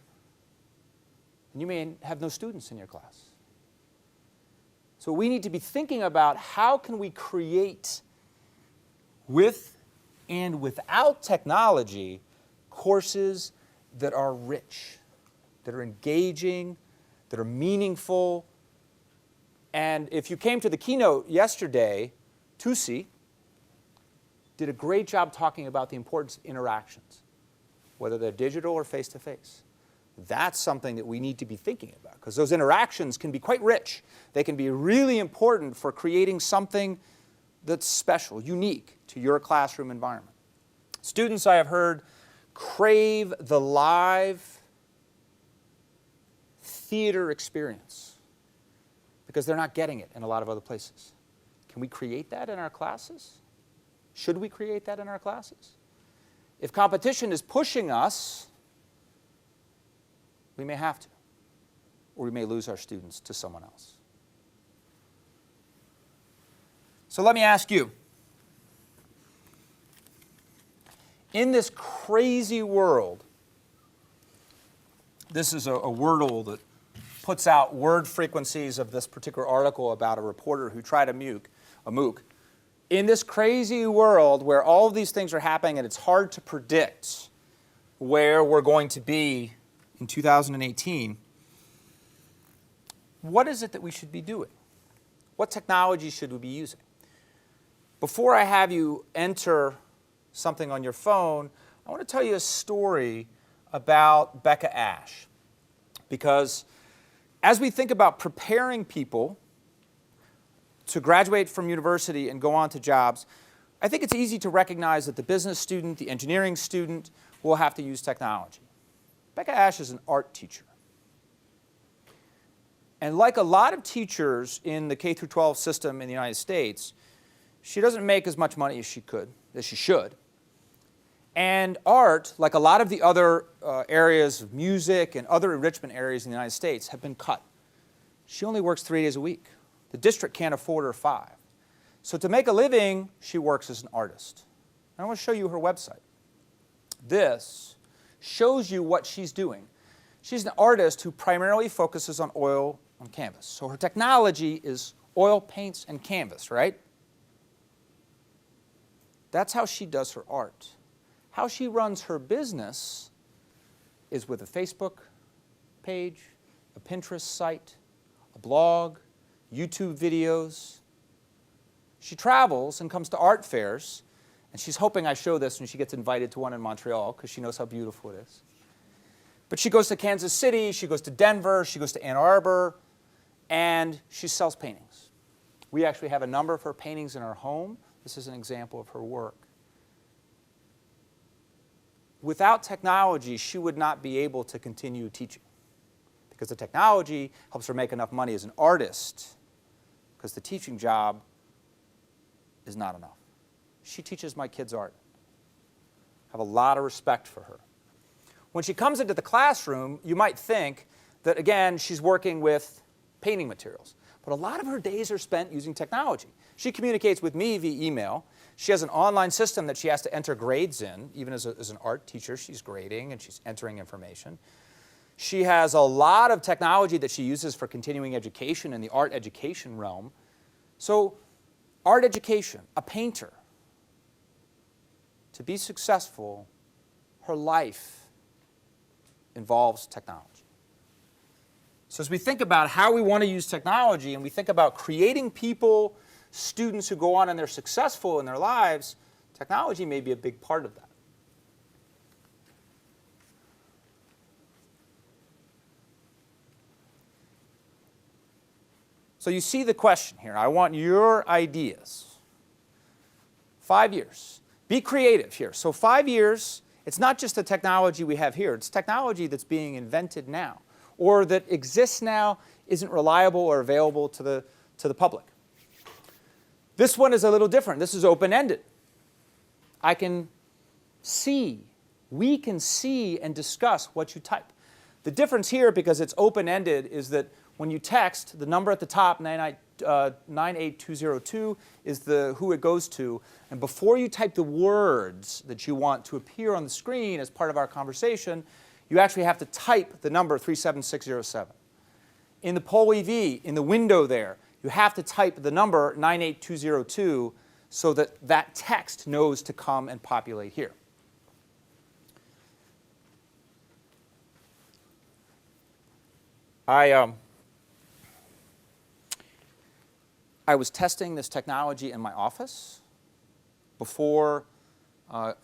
then you may have no students in your class. So we need to be thinking about how can we create, with and without technology, courses that are rich, that are engaging, that are meaningful. And if you came to the keynote yesterday, Tusi did a great job talking about the importance of interactions, whether they're digital or face-to-face. That's something that we need to be thinking about, because those interactions can be quite rich. They can be really important for creating something that's special, unique to your classroom environment. Students, I have heard, crave the live theater experience because they're not getting it in a lot of other places. Can we create that in our classes? Should we create that in our classes? If competition is pushing us, we may have to, or we may lose our students to someone else. So let me ask you, in this crazy world, this is a Wordle that puts out word frequencies of this particular article about a reporter who tried a MOOC. In this crazy world where all of these things are happening and it's hard to predict where we're going to be in 2018, what is it that we should be doing? What technology should we be using? before I have you enter something on your phone, I want to tell you a story about Becca Ash. Because as we think about preparing people to graduate from university and go on to jobs, I think it's easy to recognize that the business student, the engineering student, will have to use technology. Becca Ash is an art teacher. And like a lot of teachers in the K-12 system in the United States, she doesn't make as much money as she should. And art, like a lot of the other areas of music and other enrichment areas in the United States, have been cut. She only works 3 days a week. The district can't afford her 5. So to make a living, she works as an artist. And I want to show you her website. This shows you what she's doing. She's an artist who primarily focuses on oil on canvas. So her technology is oil paints and canvas, right? That's how she does her art. How she runs her business is with a Facebook page, a Pinterest site, a blog, YouTube videos. She travels and comes to art fairs, and she's hoping I show this when she gets invited to one in Montreal because she knows how beautiful it is. But she goes to Kansas City, she goes to Denver, she goes to Ann Arbor, and she sells paintings. We actually have a number of her paintings in our home. This is an example of her work. Without technology, she would not be able to continue teaching because the technology helps her make enough money as an artist because the teaching job is not enough. She teaches my kids art. I have a lot of respect for her. When she comes into the classroom, you might think that, again, she's working with painting materials. But a lot of her days are spent using technology. She communicates with me via email. She has an online system that she has to enter grades in. Even as an art teacher, she's grading and she's entering information. She has a lot of technology that she uses for continuing education in the art education realm. So art education, a painter, to be successful, her life involves technology. So as we think about how we want to use technology and we think about creating people, students who go on and they're successful in their lives, technology may be a big part of that. So you see the question here. I want your ideas. 5 years. Be creative here. So 5 years, it's not just the technology we have here. It's technology that's being invented now or that exists now, isn't reliable or available to the public. This one is a little different. This is open-ended. I can see, we can see and discuss what you type. The difference here, because it's open-ended, is that when you text, the number at the top, 98202, is who it goes to. And before you type the words that you want to appear on the screen as part of our conversation, you actually have to type the number 37607. In the poll EV, in the window there, you have to type the number 98202 so that that text knows to come and populate here. I was testing this technology in my office before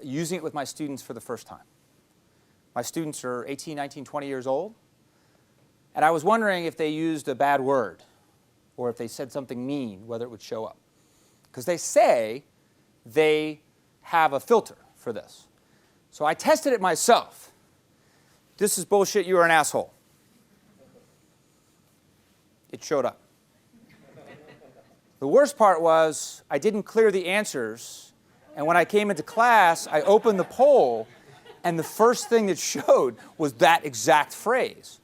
using it with my students for the first time. My students are 18, 19, 20 years old. And I was wondering if they used a bad word or if they said something mean, whether it would show up. Because they say they have a filter for this. So I tested it myself. This is bullshit, you are an asshole. It showed up. The worst part was I didn't clear the answers, and when I came into class, I opened the poll, and the first thing that showed was that exact phrase.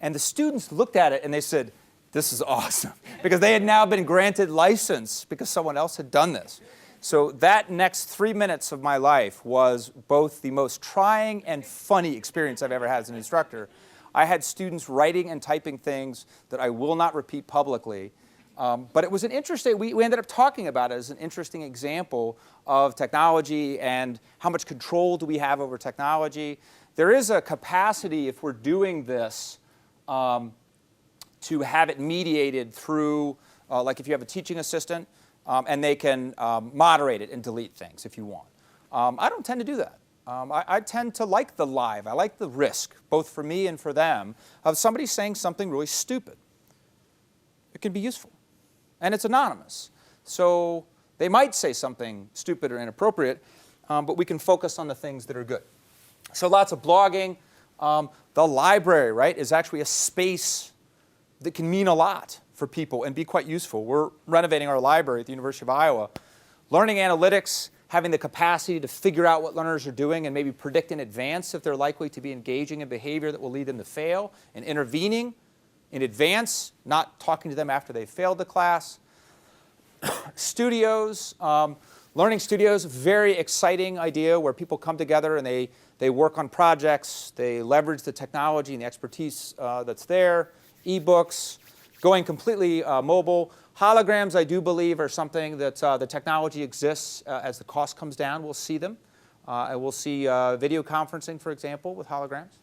And the students looked at it and they said, this is awesome, because they had now been granted license because someone else had done this. So that next 3 minutes of my life was both the most trying and funny experience I've ever had as an instructor. I had students writing and typing things that I will not repeat publicly. But it was an interesting, we ended up talking about it as an interesting example of technology and how much control do we have over technology. There is a capacity, if we're doing this, to have it mediated through, like if you have a teaching assistant, and they can moderate it and delete things if you want. I don't tend to do that. I tend to like the live. I like the risk, both for me and for them, of somebody saying something really stupid. It can be useful. And it's anonymous. So they might say something stupid or inappropriate, but we can focus on the things that are good. So lots of blogging. The library, right, is actually a space that can mean a lot for people and be quite useful. We're renovating our library at the University of Iowa. Learning analytics, having the capacity to figure out what learners are doing and maybe predict in advance if they're likely to be engaging in behavior that will lead them to fail, and intervening in advance, not talking to them after they've failed the class. Studios, learning studios, very exciting idea where people come together and they work on projects, they leverage the technology and the expertise that's there. E-books, going completely mobile. Holograms, I do believe, are something that the technology exists. As the cost comes down, we'll see them. And we'll see video conferencing, for example, with holograms.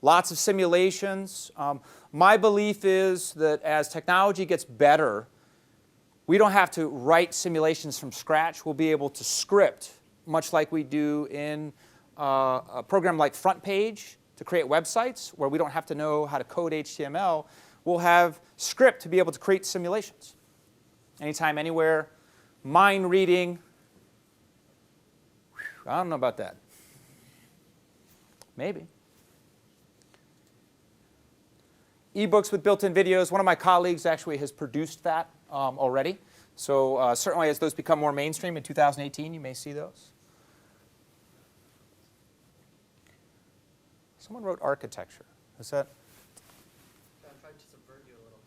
Lots of simulations. My belief is that as technology gets better, we don't have to write simulations from scratch. We'll be able to script, much like we do in a program like Front Page to create websites, where we don't have to know how to code HTML. We'll have script to be able to create simulations. Anytime, anywhere. Mind reading. I don't know about that. Maybe. E-books with built-in videos. One of my colleagues actually has produced that already. So certainly as those become more mainstream in 2018, you may see those. Someone wrote architecture. Is that? I'm trying to subvert you a little.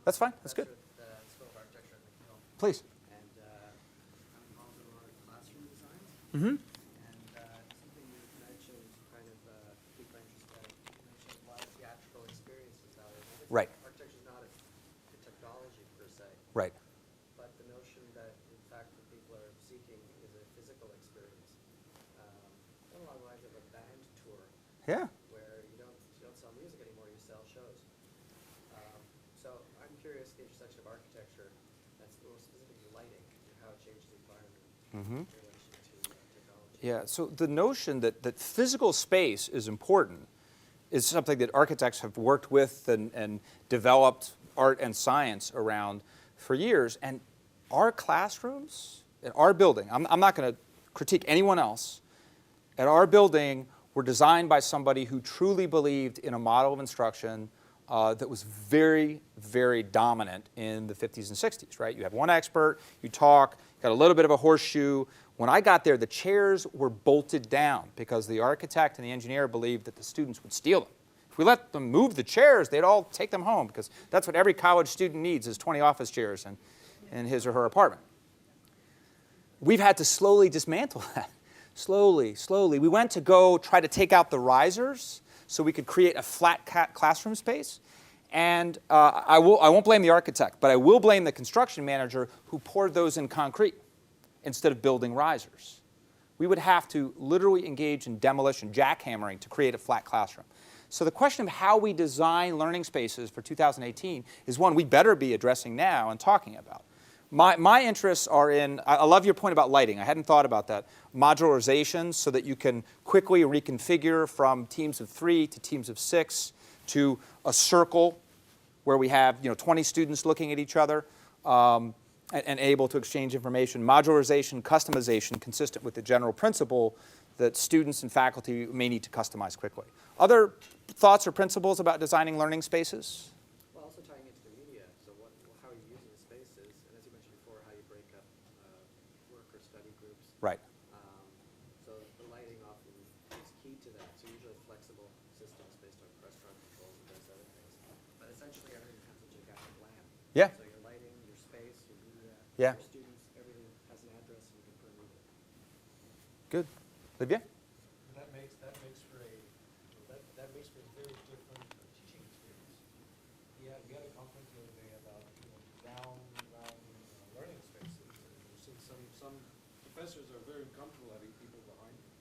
That's fine. That's good. With the School of Architecture at the Keynote. Please. And I'm involved in a lot of classroom designs. Mm-hmm. And something you mentioned kind of piqued my interest. You mentioned a lot of theatrical experiences out there. Right. Architecture is not a technology per se. Right. But the notion that, in fact, what people are seeking is a physical experience. Along the lines of a band tour. Yeah. Where you don't sell music anymore, you sell shows. So I'm curious the intersection of architecture, that's more specifically lighting, and how it changes the environment in relation to technology. Yeah, so the notion that physical space is important is something that architects have worked with and developed art and science around for years. And our classrooms, at our building, I'm not going to critique anyone else, at our building, were designed by somebody who truly believed in a model of instruction that was very, very dominant in the 50s and 60s, right? You have one expert, you talk, got a little bit of a horseshoe. When I got there, the chairs were bolted down because the architect and the engineer believed that the students would steal them. If we let them move the chairs, they'd all take them home, because that's what every college student needs, is 20 office chairs in his or her apartment. We've had to slowly dismantle that. Slowly, slowly. We went to go try to take out the risers so we could create a flat classroom space. And I won't blame the architect, but I will blame the construction manager who poured those in concrete instead of building risers. We would have to literally engage in demolition, jackhammering, to create a flat classroom. So the question of how we design learning spaces for 2018 is one we better be addressing now and talking about. My interests are in, I love your point about lighting. I hadn't thought about that. Modularization, so that you can quickly reconfigure from teams of 3 to teams of 6 to a circle where we have 20 students looking at each other and able to exchange information. Modularization, customization, consistent with the general principle that students and faculty may need to customize quickly. Other thoughts or principles about designing learning spaces? Well, also tying into the media, so how are you using the spaces, and as you mentioned before, how you break up work or study groups. Right. So the lighting often is key to that. So usually flexible systems based on restaurant controls and those other things. But essentially everything depends on what you got to plan. Yeah. So your lighting, your space, your media, Yeah. your students, everything has an address and you can put a media. Good. Olivia? That makes for a very different teaching experience. Yeah, we had a conference the other day about round learning spaces. And we're seeing some professors are very comfortable having people behind them,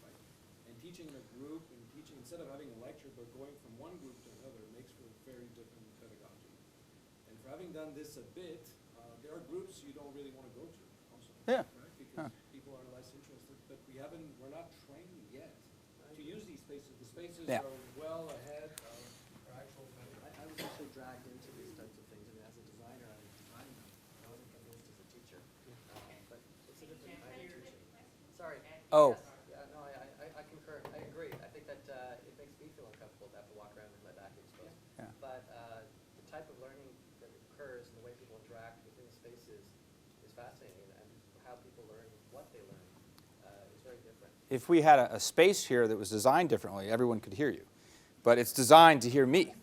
right? And teaching in a group and teaching instead of having a lecture but going from one group to another makes for a very different pedagogy. And for having done this a bit, there are groups you don't really want to go to also. Yeah. Right? Because people are less interested, but we're not trained yet to use these spaces. The spaces Yeah. are well ahead of our actual method. I was actually dragged into these types of things. I mean, as a designer, I was designing them. I wasn't convinced as a teacher. But it's a different kind of teaching. Sorry. Oh. Yes. Yeah, no, I concur. I agree. I think that it makes me feel uncomfortable to have to walk around with my back exposed. Yeah. But the type of learning that occurs and the way people interact within the spaces is fascinating. And how people learn what they learn is very different. If we had a space here that was designed differently, everyone could hear you. But it's designed to hear me.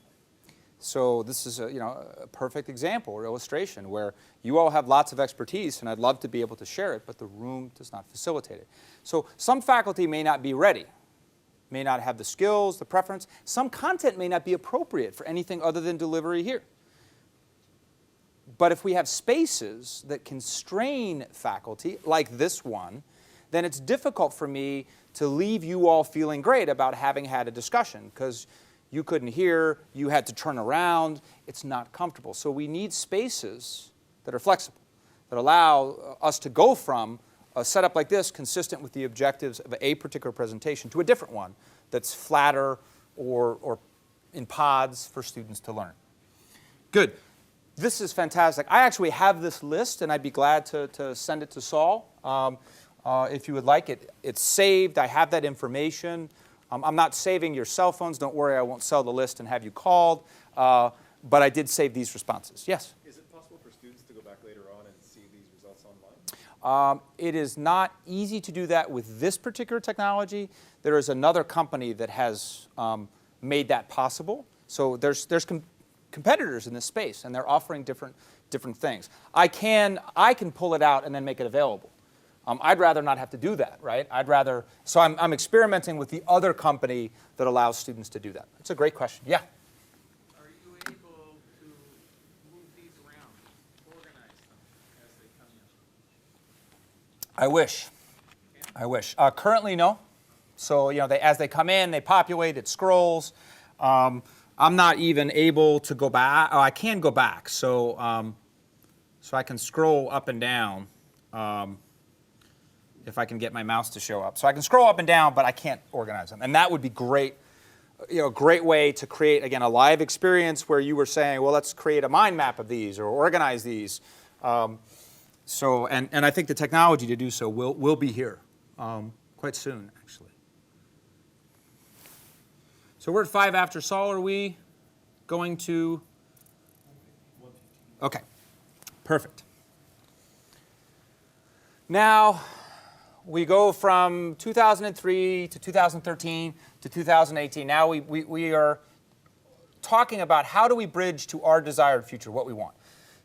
So this is a perfect example or illustration where you all have lots of expertise, and I'd love to be able to share it, but the room does not facilitate it. So some faculty may not be ready, may not have the skills, the preference. Some content may not be appropriate for anything other than delivery here. But if we have spaces that constrain faculty, like this one, then it's difficult for me to leave you all feeling great about having had a discussion, because you couldn't hear, you had to turn around. It's not comfortable. So we need spaces that are flexible, that allow us to go from a setup like this, consistent with the objectives of a particular presentation, to a different one that's flatter or in pods for students to learn. Good. This is fantastic. I actually have this list, and I'd be glad to send it to Saul if you would like it. It's saved. I have that information. I'm not saving your cell phones. Don't worry, I won't sell the list and have you called. But I did save these responses. Yes? Is it possible for students to go back later on and see these results online? It is not easy to do that with this particular technology. There is another company that has made that possible. So there's competitors in this space, and they're offering different things. I can pull it out and then make it available. I'd rather not have to do that, right? So I'm experimenting with the other company that allows students to do that. It's a great question. Yeah? Are you able to move these around, organize them as they come in? I wish. I wish. Currently, no. So as they come in, they populate. It scrolls. I'm not even able to go back. Oh, I can go back. So I can scroll up and down. If I can get my mouse to show up. So I can scroll up and down, but I can't organize them. And that would be great, great way to create, again, a live experience where you were saying, well, let's create a mind map of these or organize these. And I think the technology to do so will be here quite soon, actually. So we're at 5 after. Saul, are we going to? Okay, perfect. Now, we go from 2003 to 2013 to 2018. Now we are talking about how do we bridge to our desired future, what we want.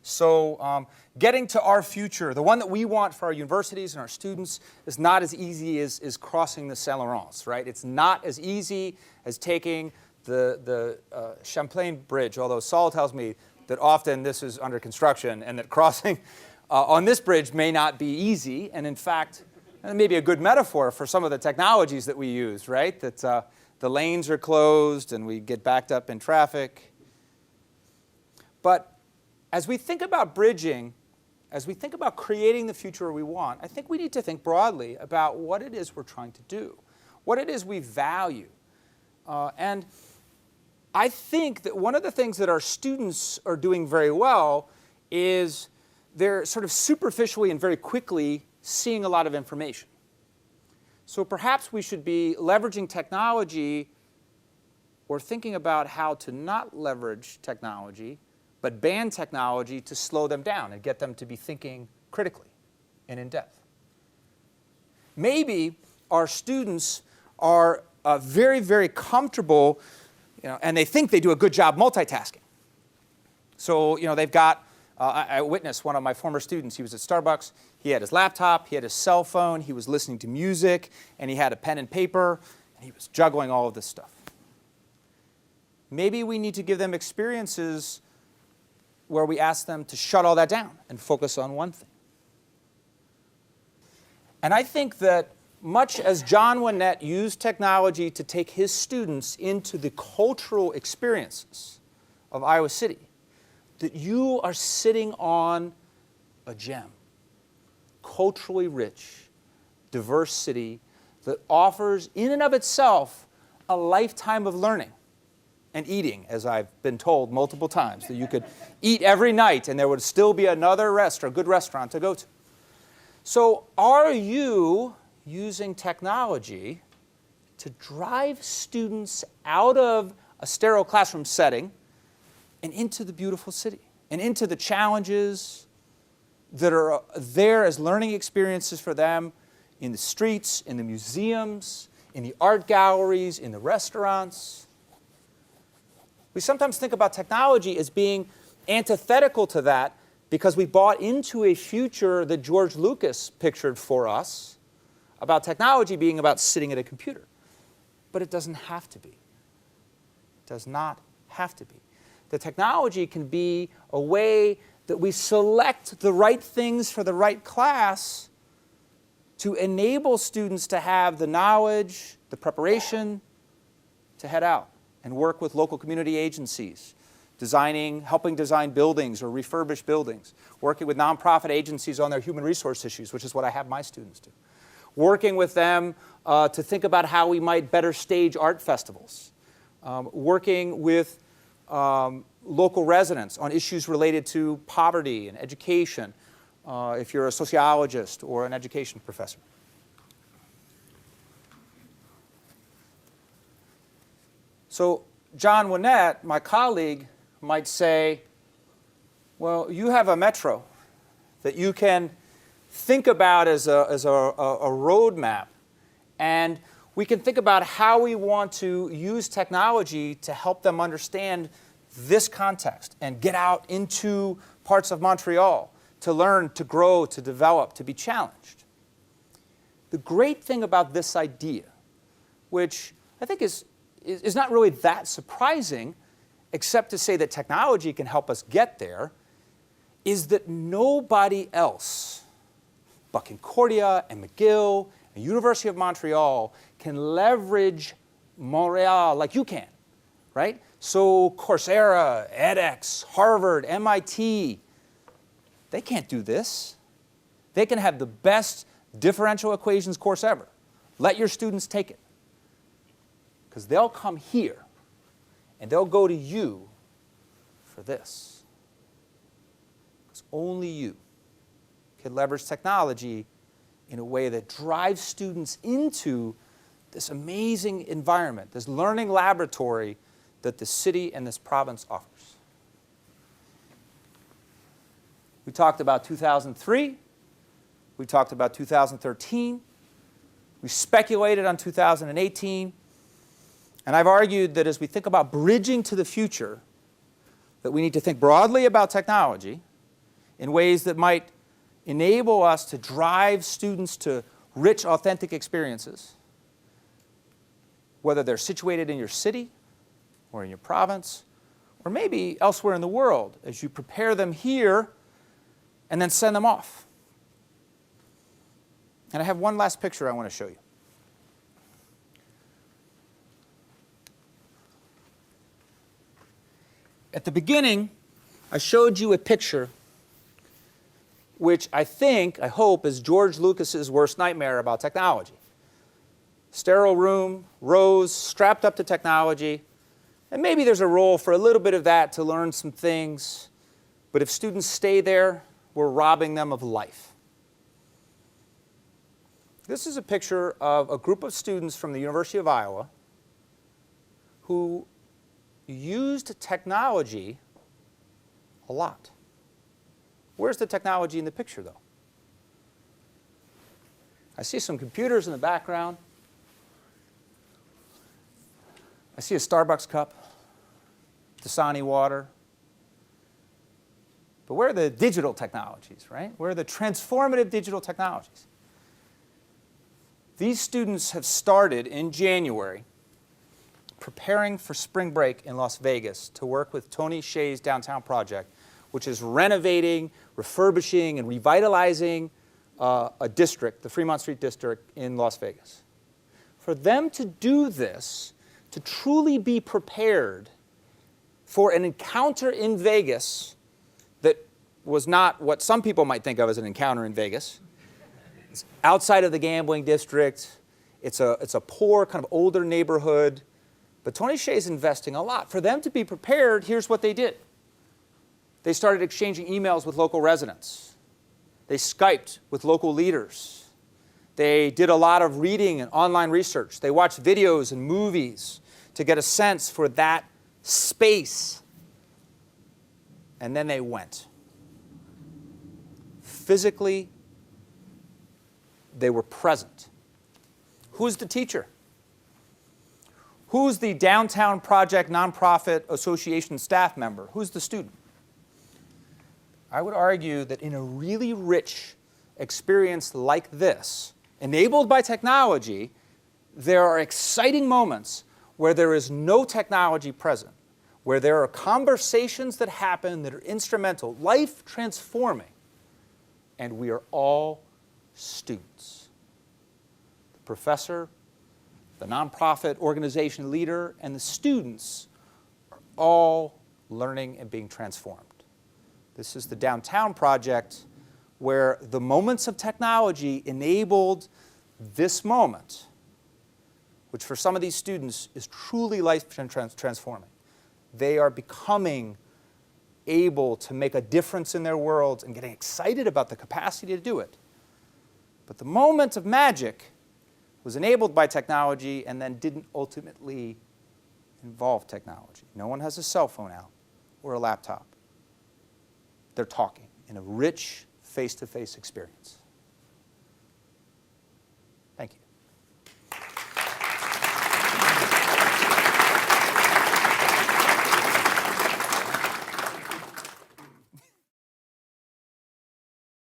So getting to our future, the one that we want for our universities and our students, is not as easy as crossing the Saint Laurent, right? It's not as easy as taking the Champlain Bridge, although Saul tells me that often this is under construction and that crossing on this bridge may not be easy. And in fact, that may be a good metaphor for some of the technologies that we use, right? That the lanes are closed and we get backed up in traffic. But as we think about bridging, as we think about creating the future we want, I think we need to think broadly about what it is we're trying to do, what it is we value. And I think that one of the things that our students are doing very well is they're sort of superficially and very quickly seeing a lot of information. So perhaps we should be leveraging technology or thinking about how to not leverage technology, but ban technology to slow them down and get them to be thinking critically and in depth. Maybe our students are very, very comfortable, and they think they do a good job multitasking. So, they've got, I witnessed one of my former students. He was at Starbucks. He had his laptop, he had his cell phone, he was listening to music, and he had a pen and paper, and he was juggling all of this stuff. Maybe we need to give them experiences where we ask them to shut all that down and focus on one thing. And I think that much as John Winnett used technology to take his students into the cultural experiences of Iowa City, that you are sitting on a gem. Culturally rich, diverse city that offers, in and of itself, a lifetime of learning and eating, as I've been told multiple times, that you could eat every night and there would still be another good restaurant to go to. So are you using technology to drive students out of a sterile classroom setting and into the beautiful city and into the challenges that are there as learning experiences for them in the streets, in the museums, in the art galleries, in the restaurants? We sometimes think about technology as being antithetical to that because we bought into a future that George Lucas pictured for us about technology being about sitting at a computer. But it doesn't have to be. It does not have to be. The technology can be a way that we select the right things for the right class to enable students to have the knowledge, the preparation to head out and work with local community agencies, helping design buildings or refurbish buildings, working with nonprofit agencies on their human resource issues, which is what I have my students do. Working with them to think about how we might better stage art festivals. Working with local residents on issues related to poverty and education, if you're a sociologist or an education professor. So John Winnett, my colleague, might say, well, you have a metro that you can think about as a roadmap, and we can think about how we want to use technology to help them understand this context and get out into parts of Montreal to learn, to grow, to develop, to be challenged. The great thing about this idea, which I think is not really that surprising, except to say that technology can help us get there, is that nobody else but Concordia and McGill and University of Montreal can leverage Montreal like you can, right? So Coursera, edX, Harvard, MIT, they can't do this. They can have the best differential equations course ever. Let your students take it. Because they'll come here and they'll go to you for this. Because only you can leverage technology in a way that drives students into this amazing environment, this learning laboratory that the city and this province offers. We talked about 2003. We talked about 2013. We speculated on 2018. And I've argued that as we think about bridging to the future, that we need to think broadly about technology in ways that might enable us to drive students to rich, authentic experiences, whether they're situated in your city or in your province, or maybe elsewhere in the world, as you prepare them here and then send them off. And I have one last picture I want to show you. At the beginning, I showed you a picture which I hope, is George Lucas's worst nightmare about technology. Sterile room, rows, strapped up to technology, and maybe there's a role for a little bit of that to learn some things, but if students stay there, we're robbing them of life. This is a picture of a group of students from the University of Iowa who used technology a lot. Where's the technology in the picture, though? I see some computers in the background. I see a Starbucks cup, Dasani water. But where are the digital technologies, right? Where are the transformative digital technologies? These students have started in January preparing for spring break in Las Vegas to work with Tony Hsieh's Downtown Project, which is renovating, refurbishing, and revitalizing a district, the Fremont Street District in Las Vegas. For them to do this, to truly be prepared for an encounter in Vegas that was not what some people might think of as an encounter in Vegas. It's outside of the gambling district. It's a poor, kind of older neighborhood. But Tony Hsieh is investing a lot. For them to be prepared, here's what they did. They started exchanging emails with local residents. They Skyped with local leaders. They did a lot of reading and online research. They watched videos and movies to get a sense for that space. And then they went. Physically, they were present. Who's the teacher? Who's the Downtown Project Nonprofit Association staff member? Who's the student? I would argue that in a really rich experience like this, enabled by technology, there are exciting moments where there is no technology present, where there are conversations that happen that are instrumental, life-transforming, and we are all students. The professor, the nonprofit organization leader, and the students are all learning and being transformed. This is the Downtown Project, where the moments of technology enabled this moment, which for some of these students is truly life-transforming. They are becoming able to make a difference in their worlds and getting excited about the capacity to do it. But the moment of magic was enabled by technology and then didn't ultimately involve technology. No one has a cell phone out or a laptop. They're talking in a rich face-to-face experience.